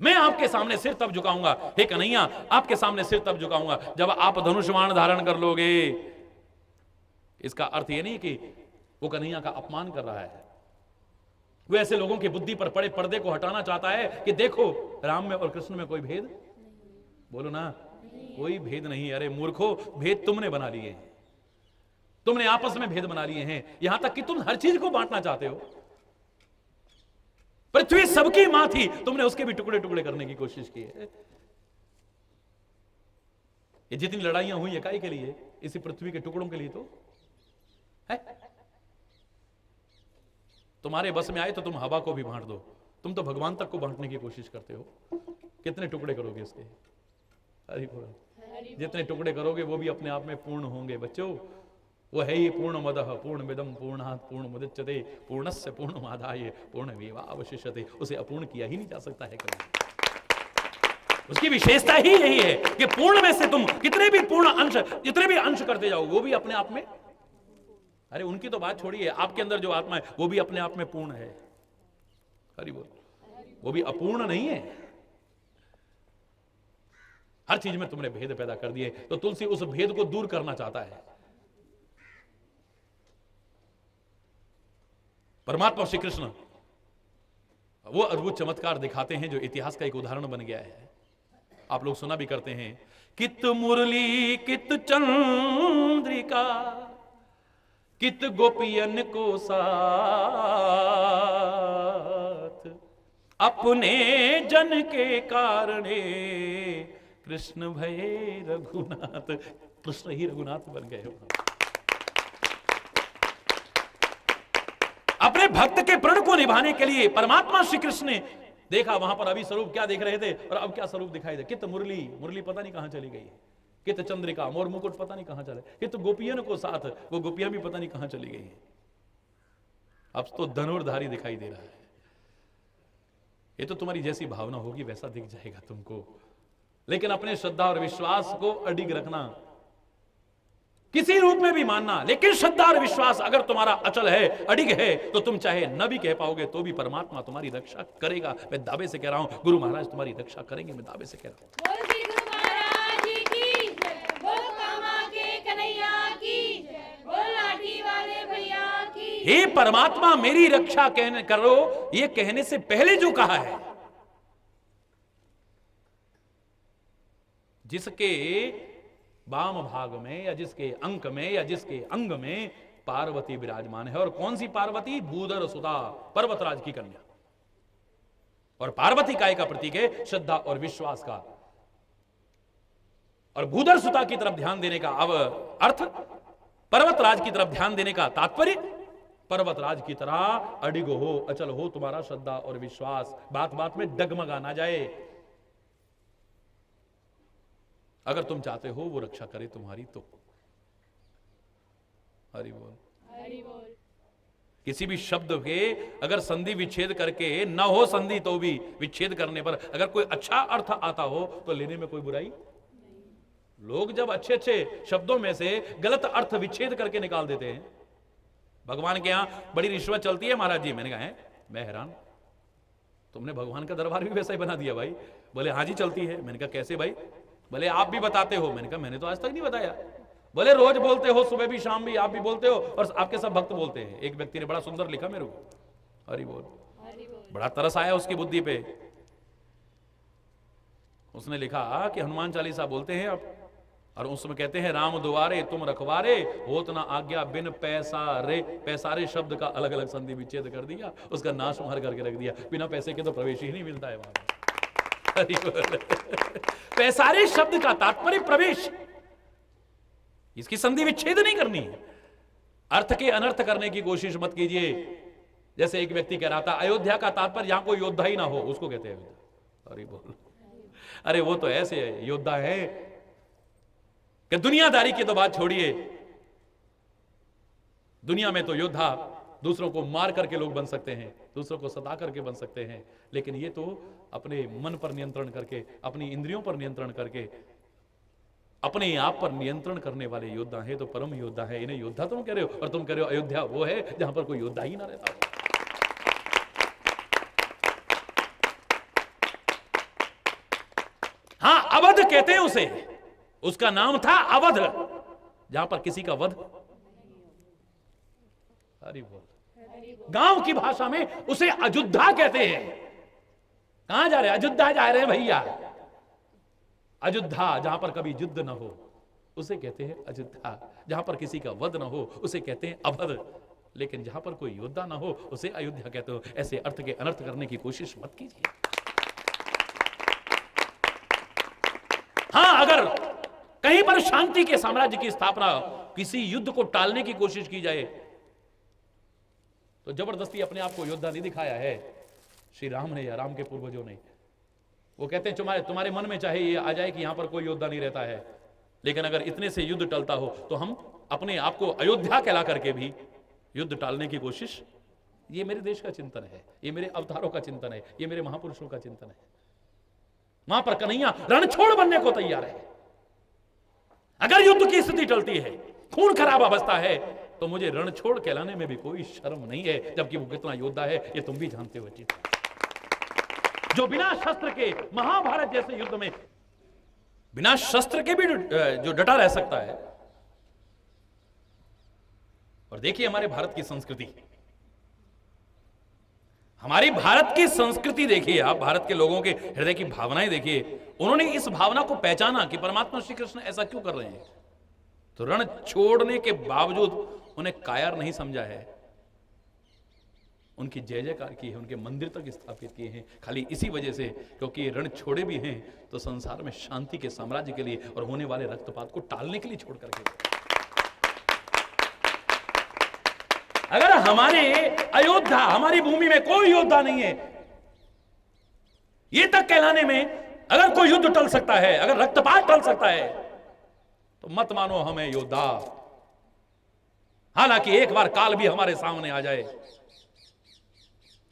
मैं आपके सामने सिर तब झुकाऊंगा, हे कन्हैया आपके सामने सिर तब झुकाऊंगा जब आप धनुषवाण धारण कर लोगे। इसका अर्थ यह नहीं कि वो कन्हैया का अपमान कर रहा है, वो ऐसे लोगों की बुद्धि पर पड़े पर्दे को हटाना चाहता है कि देखो राम में और कृष्ण में कोई भेद, बोलो ना, कोई भेद नहीं। अरे मूर्खो, भेद तुमने बना लिए हैं, तुमने आपस में भेद बना लिए हैं, यहां तक कि तुम हर चीज को बांटना चाहते हो। पृथ्वी सबकी मां थी, तुमने उसके भी टुकड़े टुकड़े करने की कोशिश की है। ये जितनी लड़ाइयां हुई इकाई के लिए, इसी पृथ्वी के टुकड़ों के लिए तो है। तुम्हारे बस में आए तो तुम हवा को भी बांट दो, तुम तो भगवान तक को बांटने की कोशिश करते हो। कितने टुकड़े करोगे इसके? हरि बोल। जितने टुकड़े करोगे वो भी अपने आप में पूर्ण होंगे बच्चों। वो है ही पूर्ण मदः पूर्णमिदं पूर्णात् पूर्णमुदच्यते पूर्णस्य पूर्णमादाय पूर्णमेवावशिष्यते। उसे अपूर्ण किया ही नहीं जा सकता है कभी। उसकी विशेषता ही यही है कि पूर्ण में से तुम कितने भी पूर्ण अंश, जितने भी अंश करते जाओ वो भी अपने आप में, अरे उनकी तो बात छोड़िए, आपके अंदर जो आत्मा है वो भी अपने आप में पूर्ण है। हरि बोल। वो भी अपूर्ण नहीं है। हर चीज में तुमने भेद पैदा कर दिए, तो तुलसी उस भेद को दूर करना चाहता है। परमात्मा श्री कृष्ण वो अद्भुत चमत्कार दिखाते हैं जो इतिहास का एक उदाहरण बन गया है। आप लोग सुना भी करते हैं, कित मुरली कित चंद्रिका कित गोपियन को साथ, अपने जन के कारणे कृष्ण भये रघुनाथ। कृष्ण ही रघुनाथ बन गए हो। अपने भक्त के प्रण को निभाने के लिए परमात्मा श्री कृष्ण ने देखा, वहां पर अभी स्वरूप क्या देख रहे थे और अब क्या स्वरूप दिखाई दे। कित मुरली, मुरली पता नहीं कहां चली गई। कित चंद्रिका, मोर मुकुट पता नहीं कहां चले। कित गोपियन को साथ, वो गोपियां भी पता नहीं कहां चली गई। अब तो धनुर्धारी दिखाई दे रहा है। ये तो तुम्हारी जैसी भावना होगी वैसा दिख जाएगा तुमको, लेकिन अपने श्रद्धा और विश्वास को अडिग रखना, किसी रूप में भी मानना, लेकिन श्रद्धा और विश्वास अगर तुम्हारा अचल है, अडिग है, तो तुम चाहे न भी कह पाओगे तो भी परमात्मा तुम्हारी रक्षा करेगा। मैं दावे से कह रहा हूं, गुरु महाराज तुम्हारी रक्षा करेंगे, मैं दावे से कह रहा हूं। बोल श्री गुरु महाराज की जय, बोल कामा के कन्हैया की जय, बोल लाठी वाले भैया की। हे परमात्मा मेरी रक्षा कहने करो, ये कहने से पहले जो कहा है, जिसके वाम भाग में या जिसके अंक में या जिसके अंग में पार्वती विराजमान है। और कौन सी पार्वती? भूधर सुधा, पर्वतराज की कन्या। और पार्वती काय का प्रतीक है? श्रद्धा और विश्वास का। और भूधर सुता की तरफ ध्यान देने का अर्थ, पर्वतराज की तरफ ध्यान देने का तात्पर्य, पर्वतराज की तरह अडिग हो, अचल हो तुम्हारा श्रद्धा और विश्वास, बात बात में डगमगा ना जाए। अगर तुम चाहते हो वो रक्षा करे तुम्हारी तो। हरि बोल, हरि बोल। किसी भी शब्द के अगर संधि विच्छेद करके न हो संधि तो भी विच्छेद करने पर अगर कोई अच्छा अर्थ आता हो तो लेने में कोई बुराई। लोग जब अच्छे अच्छे शब्दों में से गलत अर्थ विच्छेद करके निकाल देते हैं। भगवान के यहां बड़ी रिश्वत चलती है महाराज जी। मैंने कहा है, मैं हैरान, तुमने भगवान का दरबार भी वैसा ही बना दिया भाई। बोले हाँ जी चलती है। मैंने कहा कैसे भाई? बोले आप भी बताते हो। मैंने कहा मैंने तो आज तक नहीं बताया। बोले रोज बोलते हो, सुबह भी शाम भी आप भी बोलते हो और आपके सब भक्त बोलते हैं। एक व्यक्ति ने बड़ा सुंदर लिखा मेरे को, हरि बोल, बड़ा तरस आया उसकी बुद्धि पे। उसने लिखा कि हनुमान चालीसा बोलते हैं आप, और उसमें कहते हैं राम दुआरे तुम रखवारे, होत ना आज्ञा बिन पैसारे। पैसारे शब्द का अलग अलग संधि विच्छेद कर दिया, उसका नाश मार करके रख दिया। बिना पैसे के तो प्रवेश ही नहीं मिलता है वहां। पैसारे शब्द का तात्पर्य प्रवेश, इसकी संधि विच्छेद नहीं करनी है। अर्थ के अनर्थ करने की कोशिश मत कीजिए। जैसे एक व्यक्ति कह रहा था अयोध्या का तात्पर्य जहां कोई योद्धा ही ना हो उसको कहते हैं अयोध्या। अरे बोल, अरे वो तो ऐसे योद्धा है कि दुनियादारी की तो बात छोड़िए, दुनिया में तो योद्धा दूसरों को मार करके लोग बन सकते हैं, दूसरों को सता करके बन सकते हैं, लेकिन ये तो अपने मन पर नियंत्रण करके, अपनी इंद्रियों पर नियंत्रण करके, अपने आप पर नियंत्रण करने वाले योद्धा है, तो परम योद्धा है। इन्हें योद्धा तुम कह रहे हो, और तुम कह रहे हो अयोध्या वो है जहां पर कोई योद्धा ही ना रहता हो। हाँ, अवध कहते हैं उसे, उसका नाम था अवध, जहां पर किसी का वध। हरि बोल। गांव की भाषा में उसे अयोध्या कहते हैं। कहां जा रहे हैं? अयोध्या जा रहे हैं भैया। अयोध्या जहां पर कभी युद्ध न हो उसे कहते हैं अयोध्या, जहां पर किसी का वध न हो उसे कहते हैं अवध, लेकिन जहां पर कोई योद्धा न हो उसे अयोध्या कहते हो। ऐसे अर्थ के अनर्थ करने की कोशिश मत कीजिए। हाँ, अगर कहीं पर शांति के साम्राज्य की स्थापना, किसी युद्ध को टालने की कोशिश की जाए तो जबरदस्ती अपने आप को योद्धा नहीं दिखाया है श्री राम ने या राम के पूर्वजों ने। वो कहते हैं तुम्हारे मन में चाहे ये आ जाए कि यहां पर कोई योद्धा नहीं रहता है, लेकिन अगर इतने से युद्ध टलता हो तो हम अपने आप को अयोध्या कहला करके भी युद्ध टालने की कोशिश। ये मेरे देश का चिंतन है, ये मेरे अवतारों का चिंतन है, ये मेरे महापुरुषों का चिंतन है। वहां पर कन्हैया रणछोड़ बनने को तैयार है। अगर युद्ध की स्थिति टलती है, खून खराबा बसता है, तो मुझे रणछोड़ कहलाने में भी कोई शर्म नहीं है, जबकि वो कितना योद्धा है ये तुम भी जानते हो। जो बिना शस्त्र के महाभारत जैसे युद्ध में बिना शस्त्र के भी जो डटा रह सकता है। और देखिए हमारे भारत की संस्कृति, हमारी भारत की संस्कृति देखिए आप, भारत के लोगों के हृदय की भावनाएं देखिए। उन्होंने इस भावना को पहचाना कि परमात्मा श्री कृष्ण ऐसा क्यों कर रहे हैं, तो रण छोड़ने के बावजूद उन्हें कायर नहीं समझा है, उनकी जय जयकार की है, उनके मंदिर तक स्थापित किए हैं, खाली इसी वजह से क्योंकि रण छोड़े भी हैं तो संसार में शांति के साम्राज्य के लिए और होने वाले रक्तपात को टालने के लिए छोड़ करके। अगर हमारे अयोध्या, हमारी भूमि में कोई योद्धा नहीं है, ये तक कहलाने में अगर कोई युद्ध टल सकता है, अगर रक्तपात टल सकता है, तो मत मानो हमें योद्धा। हालांकि एक बार काल भी हमारे सामने आ जाए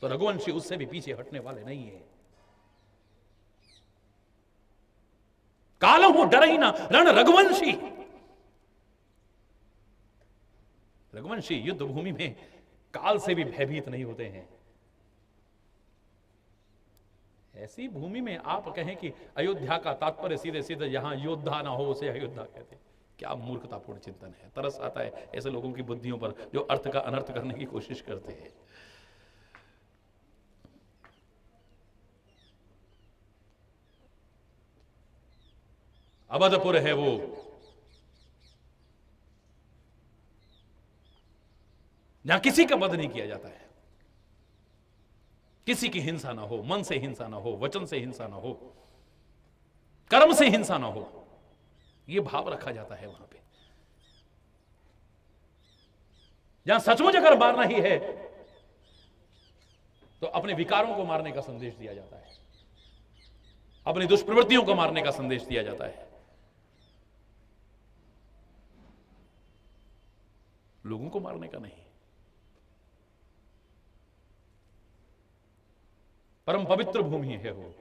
तो रघुवंशी उससे भी पीछे हटने वाले नहीं है। कालहु डरहि न रण रघुवंशी। रघुवंशी युद्ध भूमि में काल से भी भयभीत नहीं होते हैं। ऐसी भूमि में आप कहें कि अयोध्या का तात्पर्य सीधे सीधे यहां योद्धा ना हो उसे अयोध्या कहते हैं। क्या मूर्खतापूर्ण चिंतन है। तरस आता है ऐसे लोगों की बुद्धियों पर जो अर्थ का अनर्थ करने की कोशिश करते हैं। अवधपुर है वो, जहां किसी का वध नहीं किया जाता है, किसी की हिंसा ना हो, मन से हिंसा ना हो, वचन से हिंसा ना हो, कर्म से हिंसा ना हो, यह भाव रखा जाता है वहां पे। जहां सचमुच अगर मारना ही है तो अपने विकारों को मारने का संदेश दिया जाता है, अपनी दुष्प्रवृत्तियों को मारने का संदेश दिया जाता है, लोगों को मारने का नहीं। परम पवित्र भूमि है वो।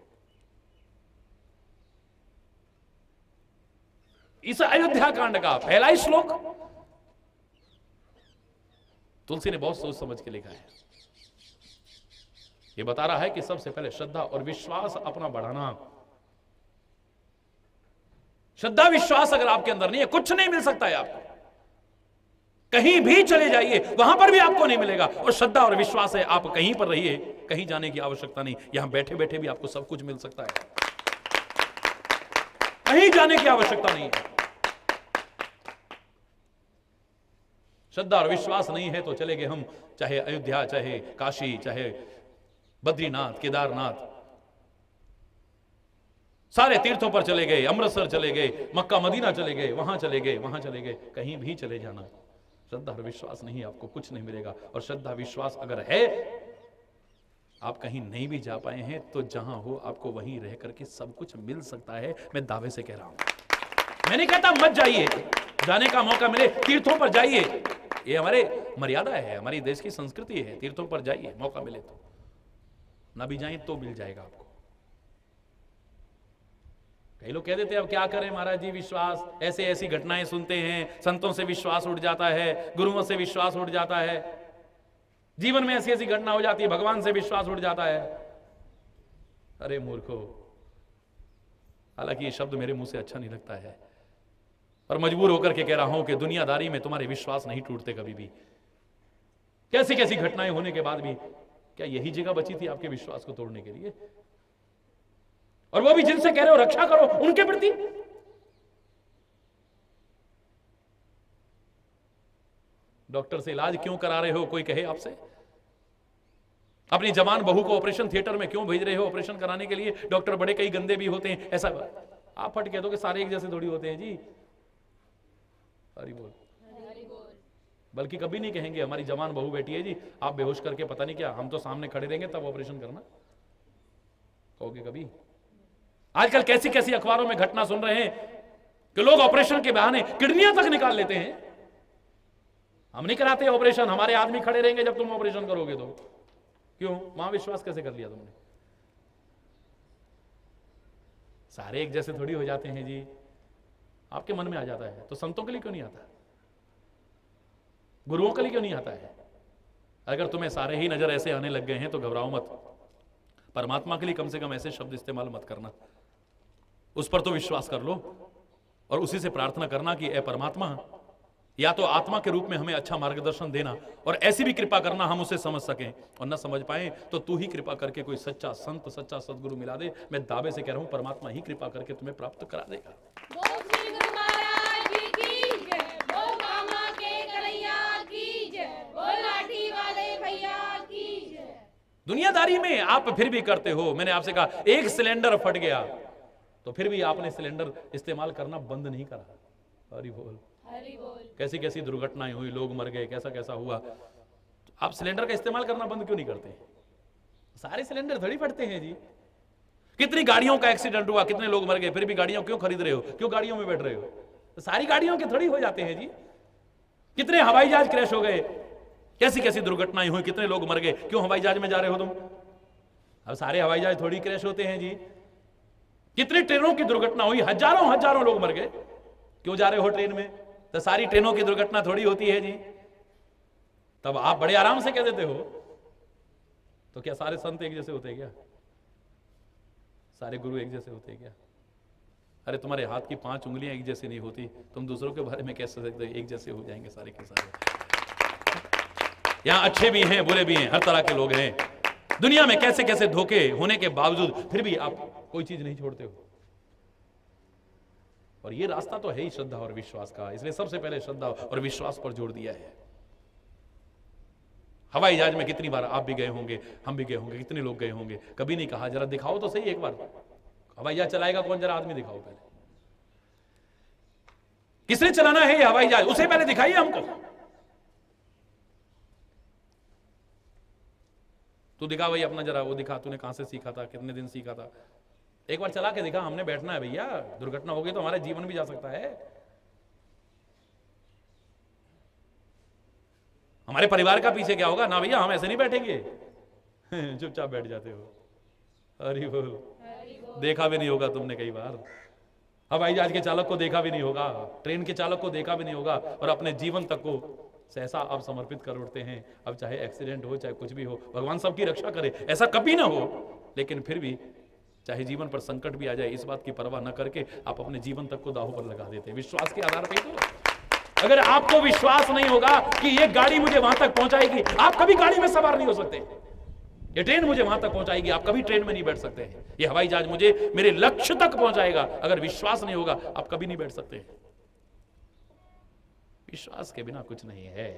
इस अयोध्या कांड का पहला ही श्लोक तुलसी ने बहुत सोच समझ के लिखा है। ये बता रहा है कि सबसे पहले श्रद्धा और विश्वास अपना बढ़ाना। श्रद्धा विश्वास अगर आपके अंदर नहीं है, कुछ नहीं मिल सकता है आपको। कहीं भी चले जाइए वहां पर भी आपको नहीं मिलेगा। और श्रद्धा और विश्वास है, आप कहीं पर रहिए, कहीं जाने की आवश्यकता नहीं। यहां बैठे बैठे भी आपको सब कुछ मिल सकता है, कहीं जाने की आवश्यकता नहीं है। श्रद्धा और विश्वास नहीं है तो चले गए हम, चाहे अयोध्या, चाहे काशी, चाहे बद्रीनाथ, केदारनाथ, सारे तीर्थों पर चले गए, अमृतसर चले गए, मक्का मदीना चले गए, वहां चले गए, वहां चले गए, कहीं भी चले जाना, श्रद्धा और विश्वास नहीं, आपको कुछ नहीं मिलेगा। और श्रद्धा विश्वास अगर है, आप कहीं नहीं भी जा पाए हैं तो जहां हो आपको वहीं रह करके सब कुछ मिल सकता है। मैं दावे से कह रहा हूं। मैं नहीं कहता मत जाइए, जाने का मौका मिले तीर्थों पर जाइए, ये हमारे मर्यादा है, हमारी देश की संस्कृति है। तीर्थों पर जाइए, मौका मिले तो, ना भी जाए तो मिल जाएगा आपको। कई लोग कह देते हैं अब क्या करें महाराज जी, विश्वास, ऐसे ऐसी घटनाएं सुनते हैं, संतों से विश्वास उठ जाता है, गुरुओं से विश्वास उठ जाता है, जीवन में ऐसी ऐसी घटना हो जाती है, भगवान से विश्वास उठ जाता है। अरे मूर्खो, हालांकि ये शब्द मेरे मुंह से अच्छा नहीं लगता है, पर मजबूर होकर के कह रहा हूं कि दुनियादारी में तुम्हारे विश्वास नहीं टूटते कभी भी। कैसी कैसी घटनाएं होने के बाद भी क्या यही जगह बची थी आपके विश्वास को तोड़ने के लिए? और वो भी जिनसे कह रहे हो रक्षा करो, उनके प्रति डॉक्टर से इलाज क्यों करा रहे हो, कोई कहे आपसे? अपनी जवान बहू को ऑपरेशन थिएटर में क्यों भेज रहे हो ऑपरेशन कराने के लिए? डॉक्टर बड़े कई गंदे भी होते हैं, ऐसा आप फट कह दो कि सारे एक जैसे थोड़ी होते हैं जी। हरि बोल। बल्कि कभी नहीं कहेंगे हमारी जवान बहू बैठी है जी, आप बेहोश करके पता नहीं क्या, हम तो सामने खड़े रहेंगे तब ऑपरेशन करना, कहोगे कभी? आजकल कैसी कैसी अखबारों में घटना सुन रहे हैं कि लोग ऑपरेशन के बहाने किडनियां तक निकाल लेते हैं। हम नहीं कराते ऑपरेशन, हमारे आदमी खड़े रहेंगे जब तुम ऑपरेशन करोगे तो। क्यों? वहां विश्वास कैसे कर लिया तुमने? सारे एक जैसे थोड़ी हो जाते हैं जी, आपके मन में आ जाता है तो संतों के लिए क्यों नहीं आता? गुरुओं के लिए क्यों नहीं आता है? अगर तुम्हें सारे ही नजर ऐसे आने लग गए हैं तो घबराओ मत। परमात्मा के लिए कम से कम ऐसे शब्द इस्तेमाल मत करना, उस पर तो विश्वास कर लो और उसी से प्रार्थना करना कि ए परमात्मा, या तो आत्मा के रूप में हमें अच्छा मार्गदर्शन देना और ऐसी भी कृपा करना हम उसे समझ सकें, और न समझ पाए तो तू ही कृपा करके कोई सच्चा संत, सच्चा सदगुरु मिला दे। मैं दावे से कह रहा हूं परमात्मा ही कृपा करके तुम्हें प्राप्त करा देगा। बोल श्री गुरु महाराज जी की जय, बोल कामा के कन्हैया की जय, बोल लाठी वाले भैया की जय। दुनियादारी में आप फिर भी करते हो। मैंने आपसे कहा एक सिलेंडर फट गया तो फिर भी आपने सिलेंडर इस्तेमाल करना बंद नहीं करा। हरि बोल, हरि बोल। कैसी कैसी दुर्घटनाएं हुई, लोग मर गए, कैसा कैसा हुआ, आप सिलेंडर का इस्तेमाल करना बंद क्यों नहीं करते? सारे सिलेंडर थोड़ी फटते हैं जी। कितनी गाड़ियों का एक्सीडेंट हुआ, कितने लोग मर गए, फिर भी गाड़ियां क्यों खरीद रहे हो, क्यों गाड़ियों में बैठ रहे हो? सारी गाड़ियों के थोड़ी हो जाते हैं जी। कितने हवाई जहाज क्रैश हो गए, कैसी कैसी दुर्घटनाएं हुई, कितने लोग मर गए, क्यों हवाई जहाज में जा रहे हो तुम? अब सारे हवाई जहाज थोड़ी क्रैश होते हैं जी। कितनी ट्रेनों की दुर्घटना हुई, हजारों हजारों लोग मर गए। क्यों जा रहे हो ट्रेन में? तो सारी ट्रेनों की दुर्घटना थोड़ी होती है जी। तब आप बड़े आराम से कह देते हो। तो क्या सारे संत एक जैसे होते हैं क्या? सारे गुरु एक जैसे होते हैं क्या? अरे तुम्हारे हाथ की 5 उंगलियां एक जैसी नहीं होती, तुम दूसरों के बारे में कैसे सकते हो एक जैसे हो जाएंगे सारे के सारे? यहां अच्छे भी हैं, बुरे भी हैं, हर तरह के लोग हैं दुनिया में। कैसे कैसे धोखे होने के बावजूद फिर भी आप कोई चीज नहीं छोड़ते हो। और ये रास्ता तो है ही श्रद्धा और विश्वास का, इसलिए सबसे पहले श्रद्धा और विश्वास पर जोर दिया है। हवाई जहाज में कितनी बार आप भी गए होंगे, हम भी गए होंगे, कितने लोग गए होंगे, कभी नहीं कहा जरा दिखाओ तो सही एक बार। हवाई जहाज चलाएगा कौन? जरा आदमी दिखाओ पहले। किसने चलाना है ये हवाई जहाज, उसे पहले दिखाइए हमको। तू दिखा भाई अपना, जरा वो दिखा, तूने कहां से सीखा था, कितने दिन सीखा था, एक बार चला के दिखा। हमने बैठना है भैया, दुर्घटना हो गई तो हमारा जीवन भी जा सकता है, हमारे परिवार का पीछे क्या होगा। ना भैया हम ऐसे नहीं बैठेंगे। चुपचाप बैठ जाते हो। अरे बोल, देखा भी नहीं होगा तुमने कई बार, हवाई जहाज के चालक को देखा भी नहीं होगा, ट्रेन के चालक को देखा भी नहीं होगा, और अपने जीवन तक को सहसा आप समर्पित कर उठते हैं। अब चाहे एक्सीडेंट हो, चाहे कुछ भी हो, भगवान सबकी रक्षा करे, ऐसा कभी ना हो, लेकिन फिर भी चाहे जीवन पर संकट भी आ जाए, इस बात की परवाह न करके आप अपने जीवन तक को दांव पर लगा देते हैं विश्वास के आधार पर। तो अगर आपको विश्वास नहीं होगा कि ये गाड़ी मुझे वहां तक पहुंचाएगी, आप कभी गाड़ी में सवार नहीं हो सकते। ये ट्रेन मुझे वहां तक पहुंचाएगी, आप कभी ट्रेन में नहीं बैठ सकते। ये हवाई जहाज मुझे मेरे लक्ष्य तक पहुंचाएगा, अगर विश्वास नहीं होगा आप कभी नहीं बैठ सकते। विश्वास के बिना कुछ नहीं है,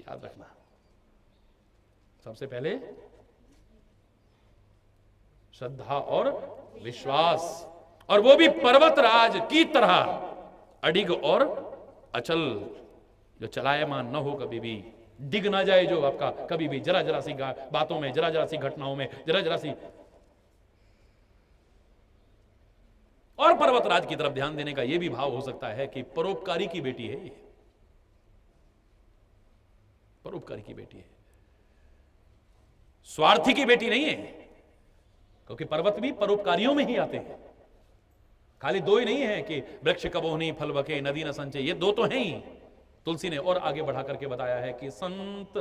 याद रखना। सबसे पहले श्रद्धा और विश्वास, और वो भी पर्वतराज की तरह अडिग और अचल, जो चलायमान न हो, कभी भी डिग ना जाए, जो आपका कभी भी जरा जरा सी बातों में, जरा जरा सी घटनाओं में, जरा जरा सी। और पर्वतराज की तरफ ध्यान देने का यह भी भाव हो सकता है कि परोपकारी की बेटी है ये, परोपकारी की बेटी है, स्वार्थी की बेटी नहीं है। क्योंकि पर्वत भी परोपकारियों में ही आते हैं। खाली 2 ही नहीं है कि वृक्ष कबो नहीं फल बके, नदी न संचय, ये 2 तो हैं ही। तुलसी ने और आगे बढ़ा करके बताया है कि संत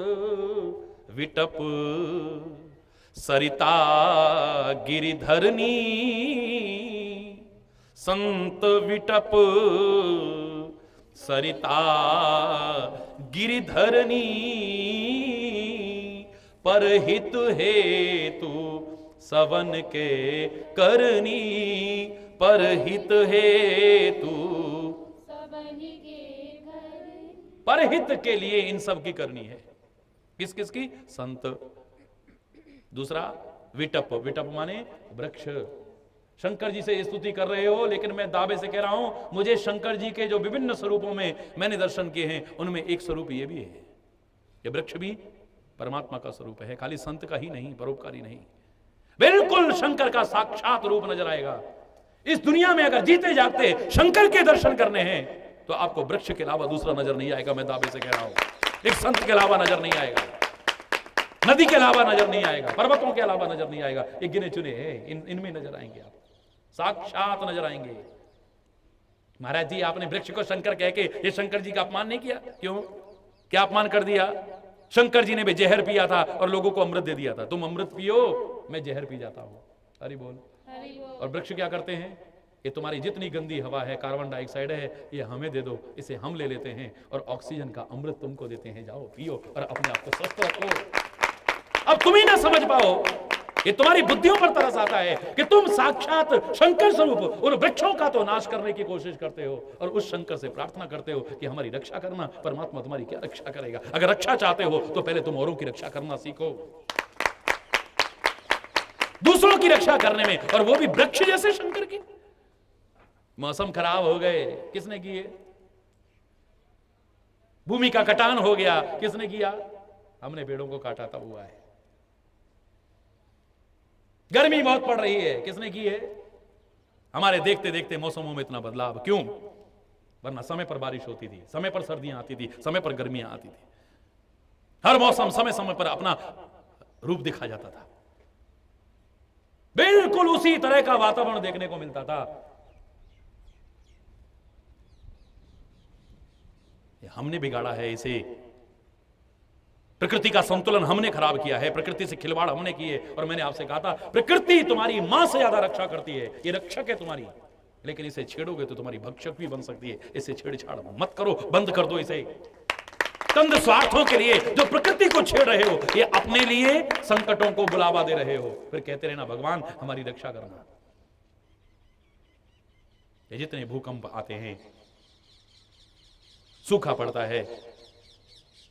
विटप सरिता गिरिधरनी, संत विटप सरिता गिरिधरनी, परहित हेतु सवन के करनी, परहित हेतु परहित के लिए इन सब की करनी है। किस किस की? संत। दूसरा विटप, विटप माने वृक्ष। शंकर जी से स्तुति कर रहे हो, लेकिन मैं दावे से कह रहा हूं, मुझे शंकर जी के जो विभिन्न स्वरूपों में मैंने दर्शन किए हैं, उनमें एक स्वरूप ये भी है। ये वृक्ष भी परमात्मा का स्वरूप है, खाली संत का ही नहीं, परोपकारी नहीं, बिल्कुल शंकर का साक्षात रूप नजर आएगा। इस दुनिया में अगर जीते जागते शंकर के दर्शन करने हैं तो आपको वृक्ष के अलावा दूसरा नजर नहीं आएगा। मैं दावे से कह रहा हूं, एक संत के अलावा नजर नहीं आएगा, नदी के अलावा नजर नहीं आएगा, पर्वतों के अलावा नजर नहीं आएगा। एक गिने चुने हैं, इनमें नजर आएंगे, आप साक्षात नजर आएंगे। महाराज जी, आपने वृक्ष को शंकर कह के ये शंकर जी का अपमान नहीं किया? क्यों, क्या अपमान कर दिया? शंकर जी ने भी जहर पिया था और लोगों को अमृत दे दिया था। तुम अमृत पियो, मैं जहर पी जाता हूं। हरि बोल। और वृक्ष क्या करते हैं? ये तुम्हारी जितनी गंदी हवा है, कार्बन डाइऑक्साइड है, ये हमें दे दो, इसे हम ले लेते हैं और ऑक्सीजन का अमृत तुमको देते हैं। जाओ पियो और अपने आप को स्वस्थ रखो। अब तुम ही ना समझ पाओ, ये तुम्हारी बुद्धियों पर तरस आता है कि तुम साक्षात शंकर स्वरूप उन वृक्षों का तो नाश करने की कोशिश करते हो और उस शंकर से प्रार्थना करते हो कि हमारी रक्षा करना। परमात्मा तुम्हारी क्या रक्षा करेगा? अगर रक्षा चाहते हो तो पहले तुम औरों की रक्षा करना सीखो, दूसरों की रक्षा करने में, और वो भी वृक्ष जैसे शंकर की। मौसम खराब हो गए, किसने किए? भूमि का कटान हो गया, किसने किया? हमने पेड़ों को काटा, तब हुआ है। गर्मी बहुत पड़ रही है, किसने की है? हमारे देखते देखते मौसमों में इतना बदलाव क्यों? वरना समय पर बारिश होती थी, समय पर सर्दियां आती थी, समय पर गर्मियां आती थी, हर मौसम समय समय पर अपना रूप दिखा जाता था। बिल्कुल बिल्कुल उसी तरह का वातावरण देखने को मिलता था। हमने बिगाड़ा है इसे, प्रकृति का संतुलन हमने खराब किया है, प्रकृति से खिलवाड़ हमने की है। और मैंने आपसे कहा था प्रकृति तुम्हारी मां से ज्यादा रक्षा करती है, ये रक्षक है तुम्हारी, लेकिन इसे छेड़ोगे तो तुम्हारी भक्षक भी बन सकती है। इसे छेड़छाड़ मत करो, बंद कर दो इसे। चंद स्वार्थों के लिए जो प्रकृति को छेड़ रहे हो, ये अपने लिए संकटों को बुलावा दे रहे हो। फिर कहते रहना भगवान हमारी रक्षा करना। ये जितने भूकंप आते हैं, सूखा पड़ता है,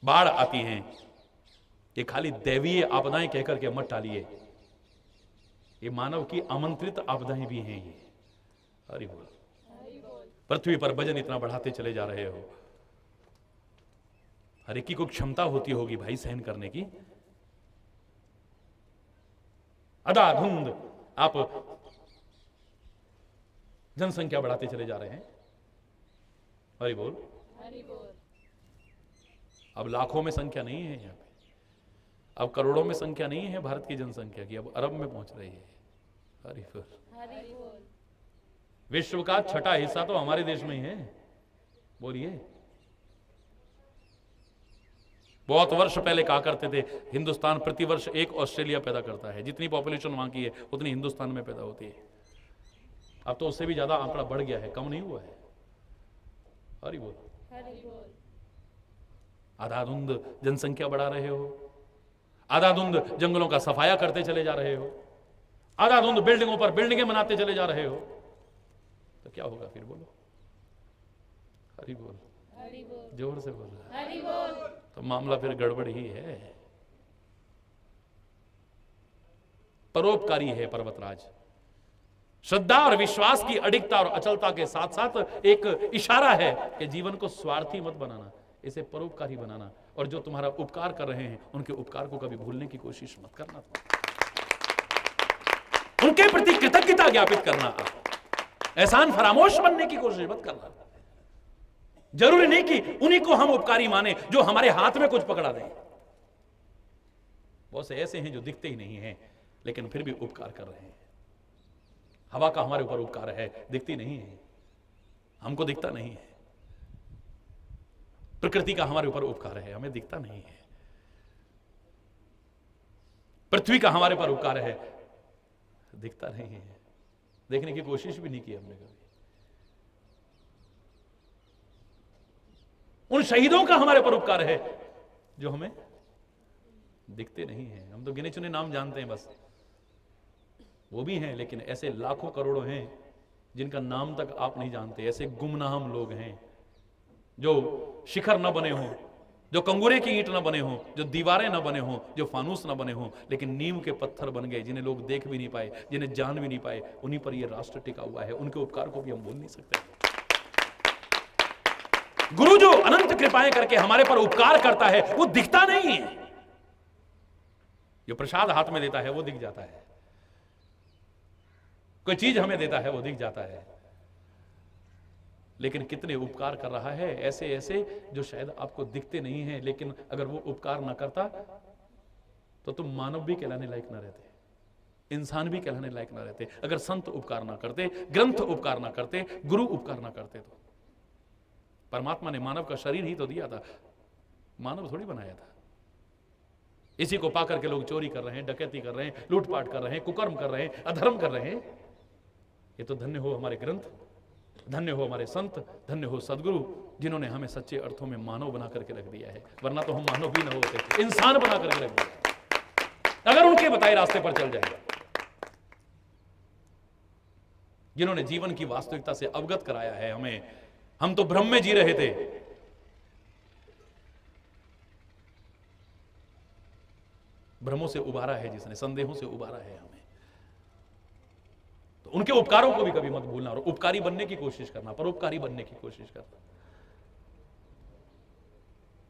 बाढ़ आती हैं, ये खाली दैवीय आपदाएं कहकर के मत टालिए, ये मानव की आमंत्रित आपदाएं भी हैं। ये हरि बोल। पृथ्वी पर वजन इतना बढ़ाते चले जा रहे हो, हर एक की कोई क्षमता होती होगी भाई सहन करने की। अधाधुंध आप जनसंख्या बढ़ाते चले जा रहे हैं। हरि बोल। अब लाखों में संख्या नहीं है यहां पे, अब करोड़ों में संख्या नहीं है भारत की जनसंख्या की, अब अरब में पहुंच रही है। हरि बोल। विश्व का छठा हिस्सा तो हमारे देश में ही है। बोलिए, बहुत वर्ष पहले कहा करते थे हिंदुस्तान प्रतिवर्ष एक ऑस्ट्रेलिया पैदा करता है, जितनी पॉपुलेशन वहां की है उतनी हिंदुस्तान में पैदा होती है। अब तो उससे भी ज्यादा आंकड़ा बढ़ गया है, कम नहीं हुआ है। हरि बोल। आधाधुंध जनसंख्या बढ़ा रहे हो, आधाधुंध जंगलों का सफाया करते चले जा रहे हो, आधाधुंध बिल्डिंगों पर बिल्डिंगें बनाते चले जा रहे हो, तो क्या होगा फिर? बोलो हरि बोल। जोर से बोलो। तो मामला फिर गड़बड़ ही है। परोपकारी है पर्वतराज। श्रद्धा और विश्वास की अडिगता और अचलता के साथ साथ एक इशारा है कि जीवन को स्वार्थी मत बनाना, इसे परोपकारी बनाना। और जो तुम्हारा उपकार कर रहे हैं उनके उपकार को कभी भूलने की कोशिश मत करना, उनके प्रति कृतज्ञता ज्ञापित करना, एहसान फरामोश बनने की कोशिश मत करना। जरूरी नहीं कि उन्हीं को हम उपकारी माने जो हमारे हाथ में कुछ पकड़ा दें। बहुत से ऐसे हैं जो दिखते ही नहीं हैं लेकिन फिर भी उपकार कर रहे हैं। हवा का हमारे ऊपर उपकार है, दिखती नहीं है, हमको दिखता नहीं है। प्रकृति का हमारे ऊपर उपकार है, हमें दिखता नहीं है। पृथ्वी का हमारे ऊपर उपकार है, दिखता नहीं है, देखने की कोशिश भी नहीं की हमने कभी। उन शहीदों का हमारे पर उपकार है जो हमें दिखते नहीं है। हम तो गिने चुने नाम जानते हैं बस, वो भी हैं, लेकिन ऐसे लाखों करोड़ों हैं जिनका नाम तक आप नहीं जानते। ऐसे गुमनाम लोग हैं जो शिखर न बने हों, जो कंगूरे की ईंट न बने हों, जो दीवारें न बने हों, जो फानूस न बने हों, लेकिन नीम के पत्थर बन गए, जिन्हें लोग देख भी नहीं पाए, जिन्हें जान भी नहीं पाए। उन्हीं पर यह राष्ट्र टिका हुआ है। उनके उपकार को भी हम भूल नहीं सकते। गुरु जो अनंत कृपाएं करके हमारे पर उपकार करता है वो दिखता नहीं है। जो प्रसाद हाथ में देता है वो दिख जाता है, कोई चीज हमें देता है वो दिख जाता है, लेकिन कितने उपकार कर रहा है ऐसे ऐसे जो शायद आपको दिखते नहीं है। लेकिन अगर वो उपकार ना करता तो तुम मानव भी कहलाने लायक ना रहते, इंसान भी कहलाने लायक ना रहते। अगर संत उपकार ना करते, ग्रंथ उपकार ना करते, गुरु उपकार ना करते तो। परमात्मा ने मानव का शरीर ही तो दिया था, मानव थोड़ी बनाया था। इसी को पाकर के लोग चोरी कर रहे हैं, डकैती कर रहे हैं, लूटपाट कर रहे हैं, कुकर्म कर रहे हैं, अधर्म कर रहे हैं। ये तो धन्य हो हमारे ग्रंथ, धन्य हो हमारे संत, धन्य हो सदगुरु, जिन्होंने हमें सच्चे अर्थों में मानव बना करके रख दिया है। वरना तो हम मानव भी न होते, इंसान बना करके रख दिया अगर उनके बताए रास्ते पर चल जाए। जिन्होंने जीवन की वास्तविकता से अवगत कराया है हमें। हम तो भ्रम में जी रहे थे, भ्रमों से उबारा है जिसने, संदेहों से उबारा है हमें। तो उनके उपकारों को भी कभी मत भूलना और उपकारी बनने की कोशिश करना, परोपकारी बनने की कोशिश करना।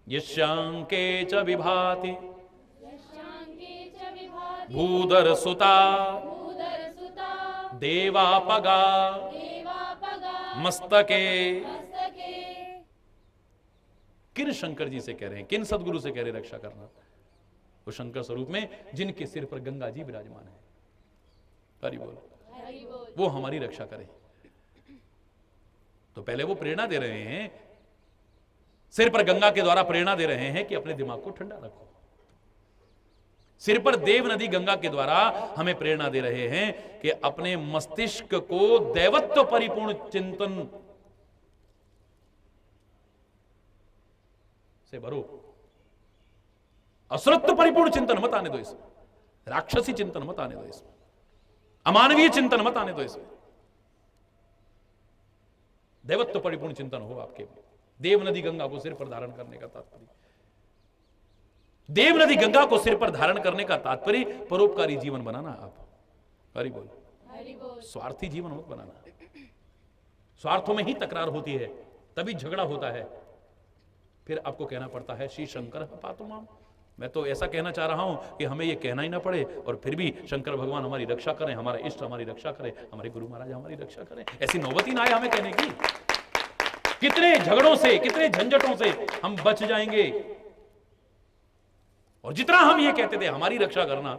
यशांके च विभाति भूधर सुता देवापगा मस्तके। किन शंकर जी से कह रहे हैं, किन सदगुरु से कह रहे रक्षा करना? वो शंकर स्वरूप में जिनके सिर पर गंगा जी विराजमान है। हरि बोल। हरि बोल। वो हमारी रक्षा करे। तो पहले वो प्रेरणा दे रहे हैं, सिर पर गंगा के द्वारा प्रेरणा दे रहे हैं कि अपने दिमाग को ठंडा रखो। सिर पर देव नदी गंगा के द्वारा हमें प्रेरणा दे रहे हैं कि अपने मस्तिष्क को दैवत्व परिपूर्ण चिंतन से भरो। असुरत्व परिपूर्ण चिंतन मत आने दो इसमें, राक्षसी चिंतन मत आने दो इसमें, अमानवीय चिंतन मत आने दो इसमें। दैवत्व परिपूर्ण चिंतन हो आपके। देव नदी गंगा को सिर पर धारण करने का तात्पर्य, देव नदी गंगा को सिर पर धारण करने का तात्पर्य परोपकारी जीवन बनाना। आप हरि बोल। हरि बोल। स्वार्थी जीवन मत बनाना। स्वार्थों में ही तकरार होती है, तभी झगड़ा होता है। फिर आपको कहना पड़ता है श्री शंकर पातुमाम। मैं तो ऐसा कहना चाह रहा हूं कि हमें यह कहना ही ना पड़े, और फिर भी शंकर भगवान हमारी रक्षा करें, हमारा इष्ट हमारी रक्षा करें, हमारे गुरु महाराज हमारी रक्षा करें। ऐसी नौबत ही ना आए हमें कहने की। कितने झगड़ों से, कितने झंझटों से हम बच जाएंगे। और जितना हम ये कहते थे हमारी रक्षा करना,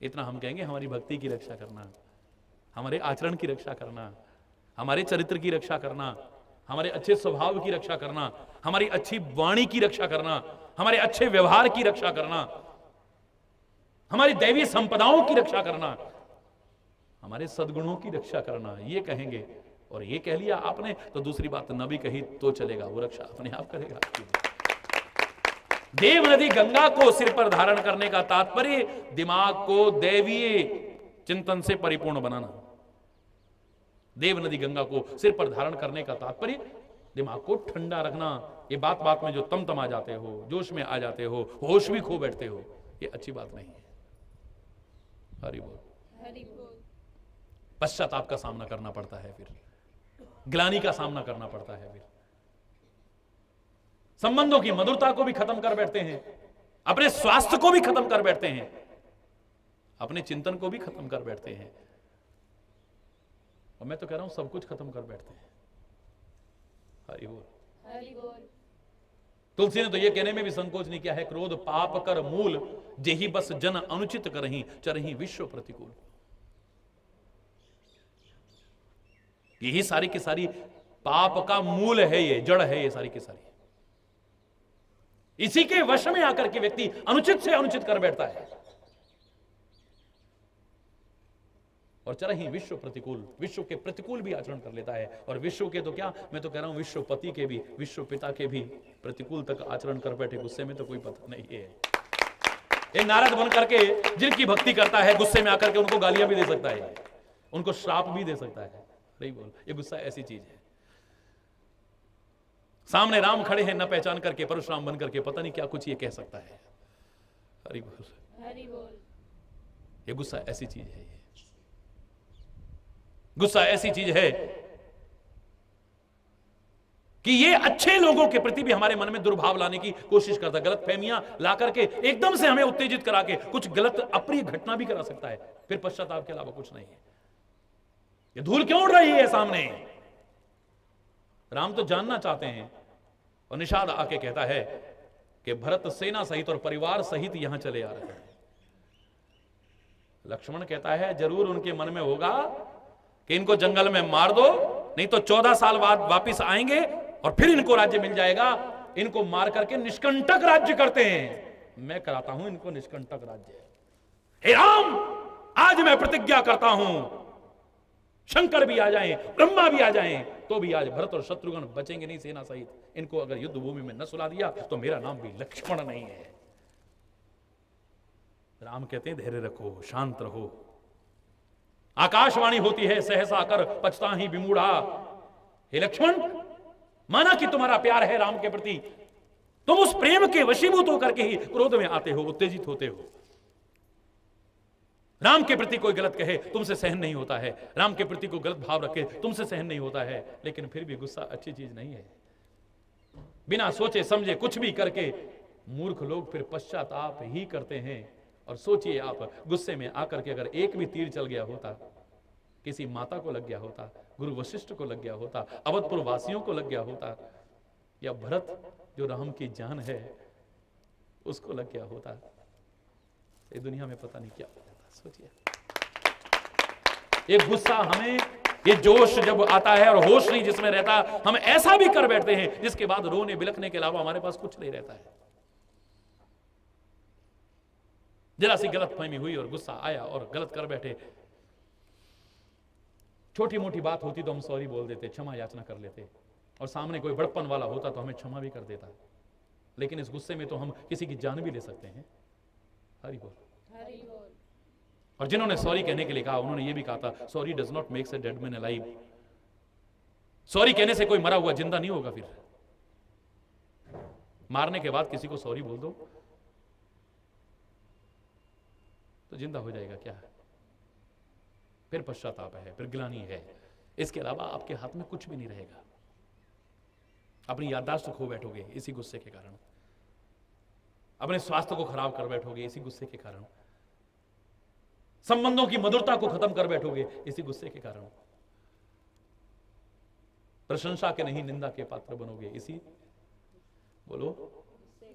इतना हम कहेंगे हमारी भक्ति की रक्षा करना, हमारे आचरण की रक्षा करना, हमारे चरित्र की रक्षा करना, हमारे अच्छे स्वभाव की रक्षा करना, हमारी अच्छी वाणी की रक्षा करना, हमारे अच्छे व्यवहार की रक्षा करना, हमारी दैवीय संपदाओं की रक्षा करना, हमारे सद्गुणों की रक्षा करना, ये कहेंगे। और ये कह लिया आपने तो दूसरी बात न भी कही तो चलेगा, वो रक्षा अपने आप करेगा। देव नदी गंगा को सिर पर धारण करने का तात्पर्य दिमाग को दैवीय चिंतन से परिपूर्ण बनाना। देव नदी गंगा को सिर पर धारण करने का तात्पर्य दिमाग को ठंडा रखना। ये बात बात में जो तम आ जाते हो, जोश में आ जाते हो, होश भी खो बैठते हो, ये अच्छी बात नहीं है। हरि बोल। हरि बोल। पश्चाताप का सामना करना पड़ता है, फिर ग्लानि का सामना करना पड़ता है, फिर संबंधों की मधुरता को भी खत्म कर बैठते हैं, अपने स्वास्थ्य को भी खत्म कर बैठते हैं, अपने चिंतन को भी खत्म कर बैठते हैं, और मैं तो कह रहा हूं सब कुछ खत्म कर बैठते हैं। हरि बोल। हरि बोल। तुलसी ने तो यह कहने में भी संकोच नहीं किया है, क्रोध पाप कर मूल, जेहि बस जन अनुचित करही, चरही विश्व प्रतिकूल। यही सारी की सारी पाप का मूल है, ये जड़ है, ये सारी की सारी। इसी के वश में आकर के व्यक्ति अनुचित से अनुचित कर बैठता है, और चरही विश्व प्रतिकूल, विश्व के प्रतिकूल भी आचरण कर लेता है। और विश्व के तो क्या, मैं तो कह रहा हूं विश्वपति के भी, विश्व पिता के भी प्रतिकूल तक आचरण कर बैठे। गुस्से में तो कोई पता नहीं है। ये नारद बन करके जिनकी भक्ति करता है, गुस्से में आकर के उनको गालियां भी दे सकता है, उनको श्राप भी दे सकता है। नहीं बोल, ये गुस्सा ऐसी चीज है। सामने राम खड़े हैं, न पहचान करके परशुराम बन करके पता नहीं क्या कुछ ये कह सकता है। हरि बोल। हरि बोल। ये गुस्सा ऐसी चीज है। ये गुस्सा ऐसी चीज है कि ये अच्छे लोगों के प्रति भी हमारे मन में दुर्भाव लाने की कोशिश करता है, गलत फहमियां ला करके एकदम से हमें उत्तेजित करा के कुछ गलत अप्रिय घटना भी करा सकता है। फिर पश्चाताप के अलावा कुछ नहीं है। ये धूल क्यों उड़ रही है सामने? राम तो जानना चाहते हैं, और निषाद आके कहता है कि भरत सेना सहित और परिवार सहित यहां चले आ रहे हैं। लक्ष्मण कहता है जरूर उनके मन में होगा कि इनको जंगल में मार दो, नहीं तो 14 साल बाद वापिस आएंगे और फिर इनको राज्य मिल जाएगा। इनको मार करके निष्कंटक राज्य करते हैं, मैं कराता हूं इनको निष्कंटक राज्य। हे राम, आज मैं प्रतिज्ञा करता हूं, शंकर भी आ जाएं, ब्रह्मा भी आ जाएं, तो भी आज भरत और शत्रुघ्न बचेंगे नहीं सेना सहित। इनको अगर युद्ध भूमि में न सुला दिया तो मेरा नाम भी लक्ष्मण नहीं है। राम कहते हैं धैर्य रखो, शांत रहो। आकाशवाणी होती है सहसा कर पछता ही विमूढ़ा। हे लक्ष्मण, माना कि तुम्हारा प्यार है राम के प्रति, तुम उस प्रेम के वशीभूत होकर के ही क्रोध में आते हो, उत्तेजित होते हो। राम के प्रति कोई गलत कहे तुमसे सहन नहीं होता है, राम के प्रति कोई गलत भाव रखे तुमसे सहन नहीं होता है। लेकिन फिर भी गुस्सा अच्छी चीज नहीं है। बिना सोचे समझे कुछ भी करके मूर्ख लोग फिर पश्चाताप ही करते हैं। और सोचिए आप, गुस्से में आकर के अगर एक भी तीर चल गया होता, किसी माता को लग गया होता, गुरु वशिष्ठ को लग गया होता, अवधपुर वासियों को लग गया होता, या भरत जो राम की जान है उसको लग गया होता, ये दुनिया में पता नहीं क्या हो जाता। सोचिए। ये गुस्सा हमें, ये जोश जब आता है और होश नहीं जिसमें रहता, हम ऐसा भी कर बैठते हैं जिसके बाद रोने बिलखने के अलावा हमारे पास कुछ नहीं रहता है। जरा सी गलतफहमी हुई और गुस्सा आया और गलत कर बैठे। छोटी मोटी बात होती तो हम सॉरी बोल देते, क्षमा याचना कर लेते, और सामने कोई बड़प्पन वाला होता तो हमें क्षमा भी कर देता। लेकिन इस गुस्से में तो हम किसी की जान भी ले सकते हैं। हरि बोल। हरि बोल। और जिन्होंने सॉरी कहने के लिए कहा उन्होंने ये भी कहा था, sorry does not makes a dead man alive. Sorry कहने से कोई मरा हुआ जिंदा नहीं होगा। फिर मारने के बाद किसी को सॉरी बोल दो तो जिंदा हो जाएगा क्या? फिर पश्चाताप है, फिर ग्लानि है, इसके अलावा आपके हाथ में कुछ भी नहीं रहेगा। अपनी याददाश्त खो बैठोगे इसी गुस्से के कारण, अपने स्वास्थ्य को खराब कर बैठोगे इसी गुस्से के कारण, संबंधों की मधुरता को खत्म कर बैठोगे इसी गुस्से के कारण, प्रशंसा के नहीं निंदा के पात्र बनोगे इसी, बोलो,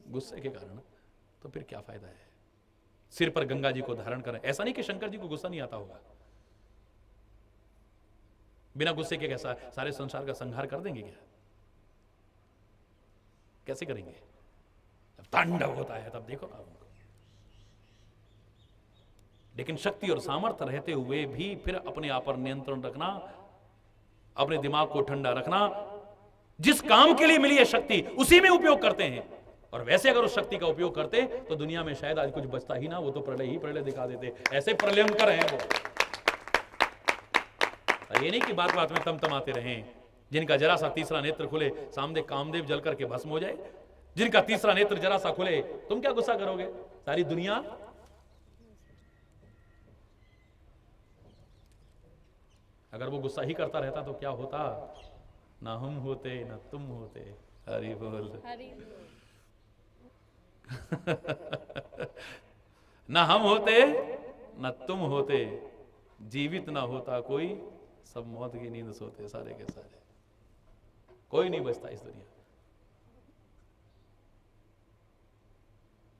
गुस्से के कारण। तो फिर क्या फायदा है? सिर पर गंगा जी को धारण करें। ऐसा नहीं कि शंकर जी को गुस्सा नहीं आता होगा, बिना गुस्से के कैसा सारे संसार का संहार कर देंगे क्या? कैसे करेंगे? जब तांडव होता है तब देखो ना उनको। लेकिन शक्ति और सामर्थ्य रहते हुए भी फिर अपने आप पर नियंत्रण रखना, अपने दिमाग को ठंडा रखना, जिस काम के लिए मिली है शक्ति उसी में उपयोग करते हैं। और वैसे अगर उस शक्ति का उपयोग करते तो दुनिया में शायद आज कुछ बचता ही ना, वो तो प्रलय ही प्रलय दिखा देते। ऐसे प्रलयंकर हैं वो। ये नहीं कि बात बात में तमतमाते रहें। जिनका जरा सा तीसरा नेत्र खुले सामने कामदेव जल करके भस्म हो जाए, जिनका तीसरा नेत्र जरा सा खुले, तुम क्या गुस्सा करोगे? सारी दुनिया अगर वो गुस्सा ही करता रहता तो क्या होता? ना हम होते ना तुम होते। हरि बोल। हरि बोल। ना हम होते ना तुम होते, जीवित ना होता कोई, सब मौत की नींद सोते सारे के सारे। कोई नहीं बचता इस दुनिया।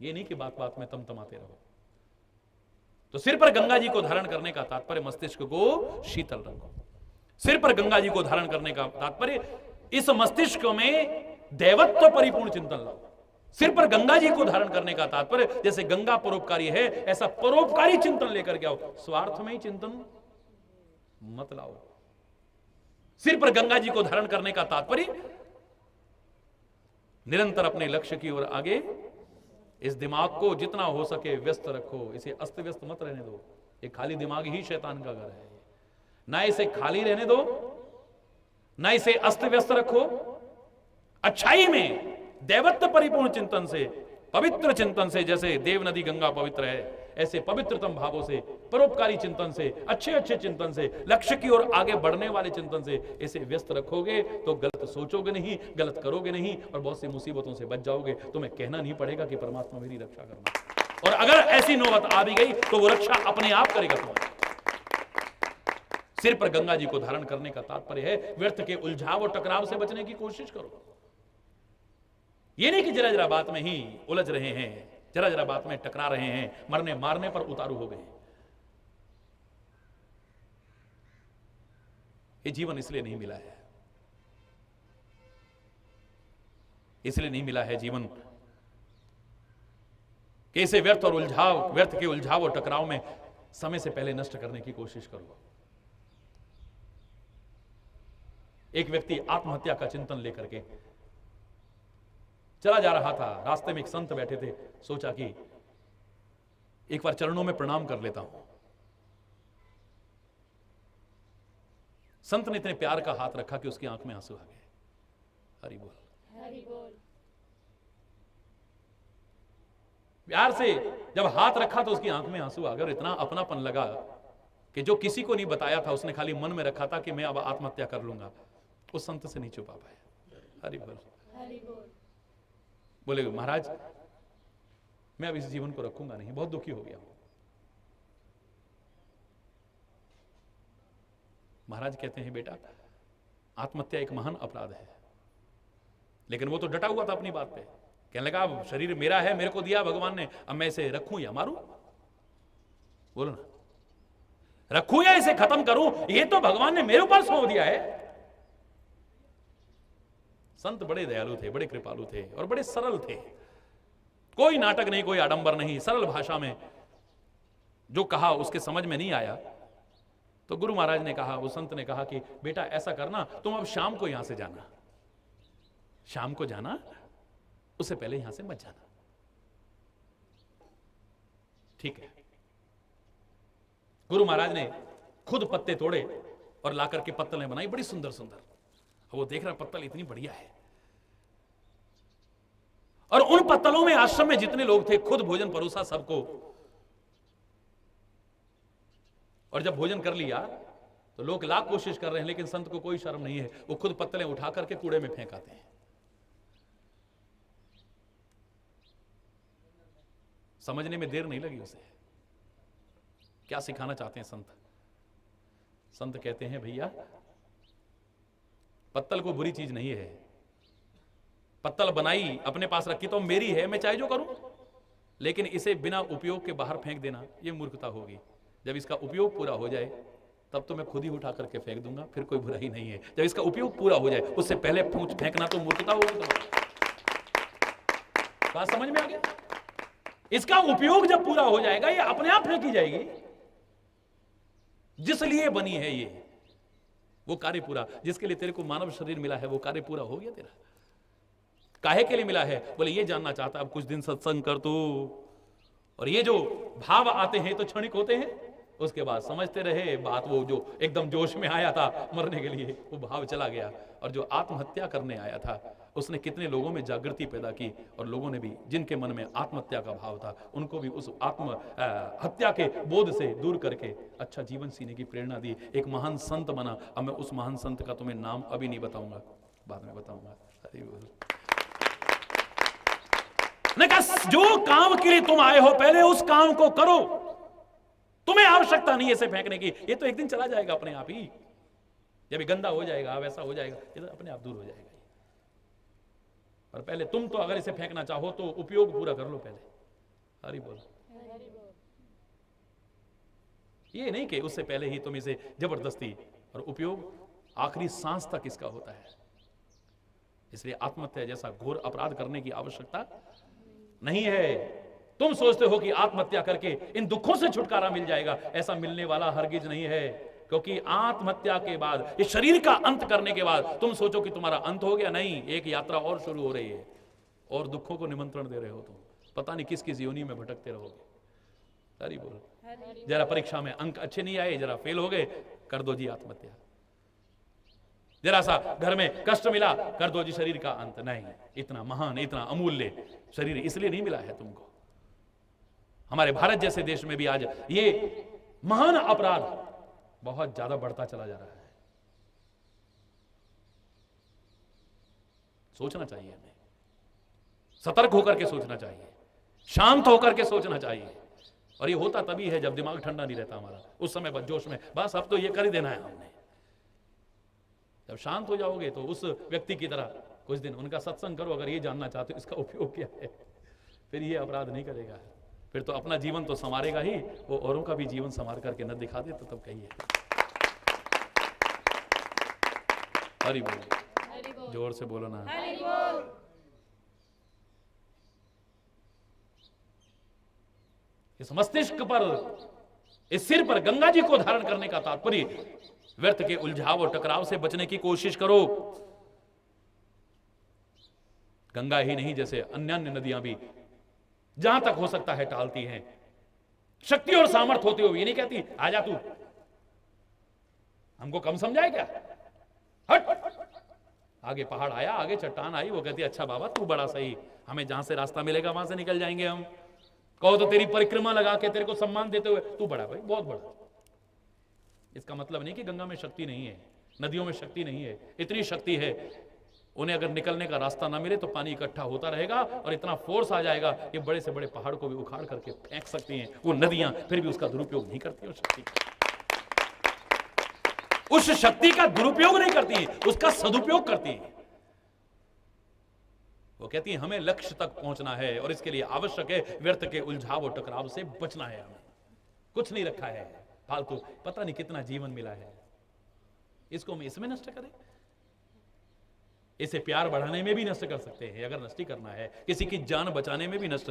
ये नहीं कि बात बात में तमतमाते रहो। तो सिर पर गंगा जी को धारण करने का तात्पर्य मस्तिष्क को शीतल रखो। सिर पर गंगा जी को धारण करने का तात्पर्य इस मस्तिष्क में दैवत्व परिपूर्ण चिंतन लाओ। सिर पर गंगा जी को धारण करने का तात्पर्य जैसे गंगा परोपकारी है, ऐसा परोपकारी चिंतन लेकर के आओ। स्वार्थ में ही चिंतन मत लाओ। सिर पर गंगा जी को धारण करने का तात्पर्य निरंतर अपने लक्ष्य की ओर आगे इस दिमाग को जितना हो सके व्यस्त रखो। इसे अस्त व्यस्त मत रहने दो। ये खाली दिमाग ही शैतान का घर है। ना इसे खाली रहने दो, ना इसे अस्त व्यस्त रखो। अच्छाई में दैवत्व परिपूर्ण चिंतन से, पवित्र चिंतन से, जैसे देव नदी गंगा पवित्र है ऐसे पवित्रतम भावों से, परोपकारी चिंतन से, अच्छे अच्छे चिंतन से, लक्ष्य की ओर आगे बढ़ने वाले चिंतन से इसे व्यस्त रखोगे तो गलत सोचोगे नहीं, गलत करोगे नहीं और बहुत सी मुसीबतों से बच जाओगे। तुम्हें कहना नहीं पड़ेगा कि परमात्मा मेरी रक्षा करना। और अगर ऐसी नौबत आ भी गई तो वो रक्षा अपने आप करेगा तुम्हारी। सिर पर गंगा जी को धारण करने का तात्पर्य है व्यर्थ के उलझाव और टकराव से बचने की कोशिश करो। ये नहीं कि जरा जरा बात में ही उलझ रहे हैं, जरा जरा बात में टकरा रहे हैं, मरने मारने पर उतारू हो गए। ये जीवन इसलिए नहीं मिला है, इसलिए नहीं मिला है जीवन कि इसे व्यर्थ और उलझाव, व्यर्थ के उलझाव और टकराव में समय से पहले नष्ट करने की कोशिश करो। एक व्यक्ति आत्महत्या का चिंतन लेकर के चला जा रहा था। रास्ते में एक संत बैठे थे। सोचा कि एक बार चरणों में प्रणाम कर लेता हूं। संत ने इतने प्यार का हाथ रखा कि उसकी आंख में आंसू आ गए। हरि बोल। हरि बोल। प्यार से जब हाथ रखा तो उसकी आंख में आंसू आ गए और इतना अपनापन लगा कि जो किसी को नहीं बताया था, उसने खाली मन में रखा था कि मैं अब आत्महत्या कर लूंगा, उस संत से नहीं छुपा पाया। हरि बोल। हरि बोल। बोले महाराज मैं अब इस जीवन को रखूंगा नहीं, बहुत दुखी हो गया हूं। महाराज कहते हैं बेटा आत्महत्या एक महान अपराध है। लेकिन वो तो डटा हुआ था अपनी बात पे। कहने लगा अब शरीर मेरा है, मेरे को दिया भगवान ने, अब मैं इसे रखूं या मारूं? बोलो ना, रखूं या इसे खत्म करूं, ये तो भगवान ने मेरे ऊपर सौंप दिया है। संत बड़े दयालु थे, बड़े कृपालु थे और बड़े सरल थे। कोई नाटक नहीं, कोई आडंबर नहीं, सरल भाषा में जो कहा उसके समझ में नहीं आया तो गुरु महाराज ने कहा, उस संत ने कहा कि बेटा ऐसा करना, तुम अब शाम को यहां से जाना, शाम को जाना, उससे पहले यहां से मत जाना। ठीक है। गुरु महाराज ने खुद पत्ते तोड़े और लाकर के पत्तलें बनाई, बड़ी सुंदर सुंदर। वो देख रहा पत्तल इतनी बढ़िया है, और उन पत्तलों में आश्रम में जितने लोग थे खुद भोजन परोसा सबको। और जब भोजन कर लिया तो लोग लाख कोशिश कर रहे हैं, लेकिन संत को कोई शर्म नहीं है, वो खुद पत्तलें उठा करके कूड़े में फेंक आते हैं। समझने में देर नहीं लगी उसे, क्या सिखाना चाहते हैं संत। संत कहते हैं भैया पत्तल को बुरी चीज नहीं है, पत्तल बनाई अपने पास रखी तो मेरी है, मैं चाहे जो करूं, लेकिन इसे बिना उपयोग के बाहर फेंक देना ये मूर्खता होगी। जब इसका उपयोग पूरा हो जाए तब तो मैं खुद ही उठा करके फेंक दूंगा, फिर कोई बुराई नहीं है। जब इसका उपयोग पूरा हो जाए उससे पहले फेंकना तो मूर्खता होगी। तो बात समझ में आ गया? इसका उपयोग जब पूरा हो जाएगा ये अपने आप फेंकी जाएगी। जिस लिए बनी है ये, वो कार्य पूरा, जिसके लिए तेरे को मानव शरीर मिला है वो कार्य पूरा हो गया तेरा। काहे के लिए मिला है? बोले ये जानना चाहता, अब कुछ दिन सत्संग कर तू, और ये जो भाव आते हैं तो क्षणिक होते हैं, उसके बाद समझते रहे बात। वो जो एकदम जोश में आया था मरने के लिए, वो भाव चला गया। और जो आत्महत्या करने आया था उसने कितने लोगों में जागृति पैदा की, और लोगों ने भी, जिनके मन में आत्महत्या का भाव था, उनको भी उस हत्या के बोध से दूर करके अच्छा जीवन जीने की प्रेरणा दी। एक महान संत बना। अब मैं उस महान संत का तुम्हें नाम अभी नहीं बताऊंगा, बाद में बताऊंगा। ने कहा जो काम के लिए तुम आए हो पहले उस काम को करो, तुम्हें आवश्यकता नहीं है इसे फेंकने की। ये तो एक दिन चला जाएगा अपने आप ही, जब ये गंदा हो जाएगा, वैसा हो जाएगा, ये तो अपने आप दूर हो जाएगा। और पहले तुम तो अगर इसे फेंकना चाहो तो उपयोग पूरा कर लो पहले। हरि बोल। ये नहीं कि उससे पहले ही तुम इसे जबरदस्ती, और उपयोग आखिरी सांस तक इसका होता है। इसलिए आत्महत्या जैसा घोर अपराध करने की आवश्यकता नहीं है। तुम सोचते हो कि आत्महत्या करके इन दुखों से छुटकारा मिल जाएगा, ऐसा मिलने वाला हरगिज नहीं है। क्योंकि आत्महत्या के बाद, इस शरीर का अंत करने के बाद तुम सोचो कि तुम्हारा अंत हो गया, नहीं, एक यात्रा और शुरू हो रही है, और दुखों को निमंत्रण दे रहे हो तुम। पता नहीं किस किस योनि में भटकते रहोगे। हरि बोल। जरा परीक्षा में अंक अच्छे नहीं आए, जरा फेल हो गए, कर दो जी आत्महत्या। जरा सा घर में कष्ट मिला, कर दो जी शरीर का अंत। नहीं, इतना महान, इतना अमूल्य शरीर इसलिए नहीं मिला है तुमको। हमारे भारत जैसे देश में भी आज ये महान अपराध बहुत ज्यादा बढ़ता चला जा रहा है। सोचना चाहिए हमें, सतर्क होकर के सोचना चाहिए, शांत होकर के सोचना चाहिए। और ये होता तभी है जब दिमाग ठंडा नहीं रहता हमारा, उस समय बस जोश में, बस अब तो ये कर ही देना है हमने। जब शांत हो जाओगे तो उस व्यक्ति की तरह कुछ दिन उनका सत्संग करो, अगर ये जानना चाहते हो इसका उपयोग क्या है, फिर ये अपराध नहीं करेगा। फिर तो अपना जीवन तो संवारेगा ही, वो औरों का भी जीवन संवार करके न दिखा दे तो तब कहिए। हरि बोल। जोर से बोलो ना। हरि बोल। इस मस्तिष्क पर, इस सिर पर गंगा जी को धारण करने का तात्पर्य व्यर्थ के उलझाव और टकराव से बचने की कोशिश करो। गंगा ही नहीं, जैसे अन्य नदियां भी जहां तक हो सकता है टालती हैं। शक्ति और सामर्थ्य होते हुए ये नहीं कहती आजा तू, हमको कम समझाए क्या, हट। आगे पहाड़ आया, आगे चट्टान आई, वो कहती अच्छा बाबा तू बड़ा सही, हमें जहां से रास्ता मिलेगा वहां से निकल जाएंगे हम। कहो तो तेरी परिक्रमा लगा के तेरे को सम्मान देते हुए तू बड़ा भाई, बहुत बड़ा। इसका मतलब नहीं कि गंगा में शक्ति नहीं है, नदियों में शक्ति नहीं है, इतनी शक्ति है। उन्हें अगर निकलने का रास्ता ना मिले तो पानी इकट्ठा होता रहेगा और इतना फोर्स आ जाएगा कि बड़े से बड़े पहाड़ को भी उखाड़ करके फेंक सकती हैं वो नदियां, फिर भी उसका दुरुपयोग नहीं करती उस शक्ति का। उस शक्ति का दुरुपयोग नहीं करती, उसका सदुपयोग करती। वो कहती है हमें लक्ष्य तक पहुंचना है और इसके लिए आवश्यक है व्यर्थ के उलझाव और टकराव से बचना है। हमें कुछ नहीं रखा है, फालतू पता नहीं कितना जीवन मिला है, इसको हम इसमें नष्ट करें? इसे प्यार बढ़ाने में भी नष्ट कर सकते हैं अगर नष्ट करना है, किसी की जान बचाने में भी नष्ट।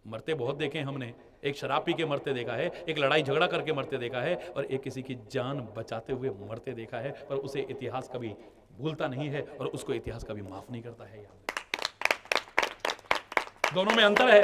मरते बहुत देखे हमने, एक शराब पी के मरते देखा है, एक लड़ाई झगड़ा करके मरते देखा है, और एक किसी की जान बचाते हुए मरते देखा है, पर उसे इतिहास कभी भूलता नहीं है और उसको इतिहास कभी माफ नहीं करता है। दोनों में अंतर है।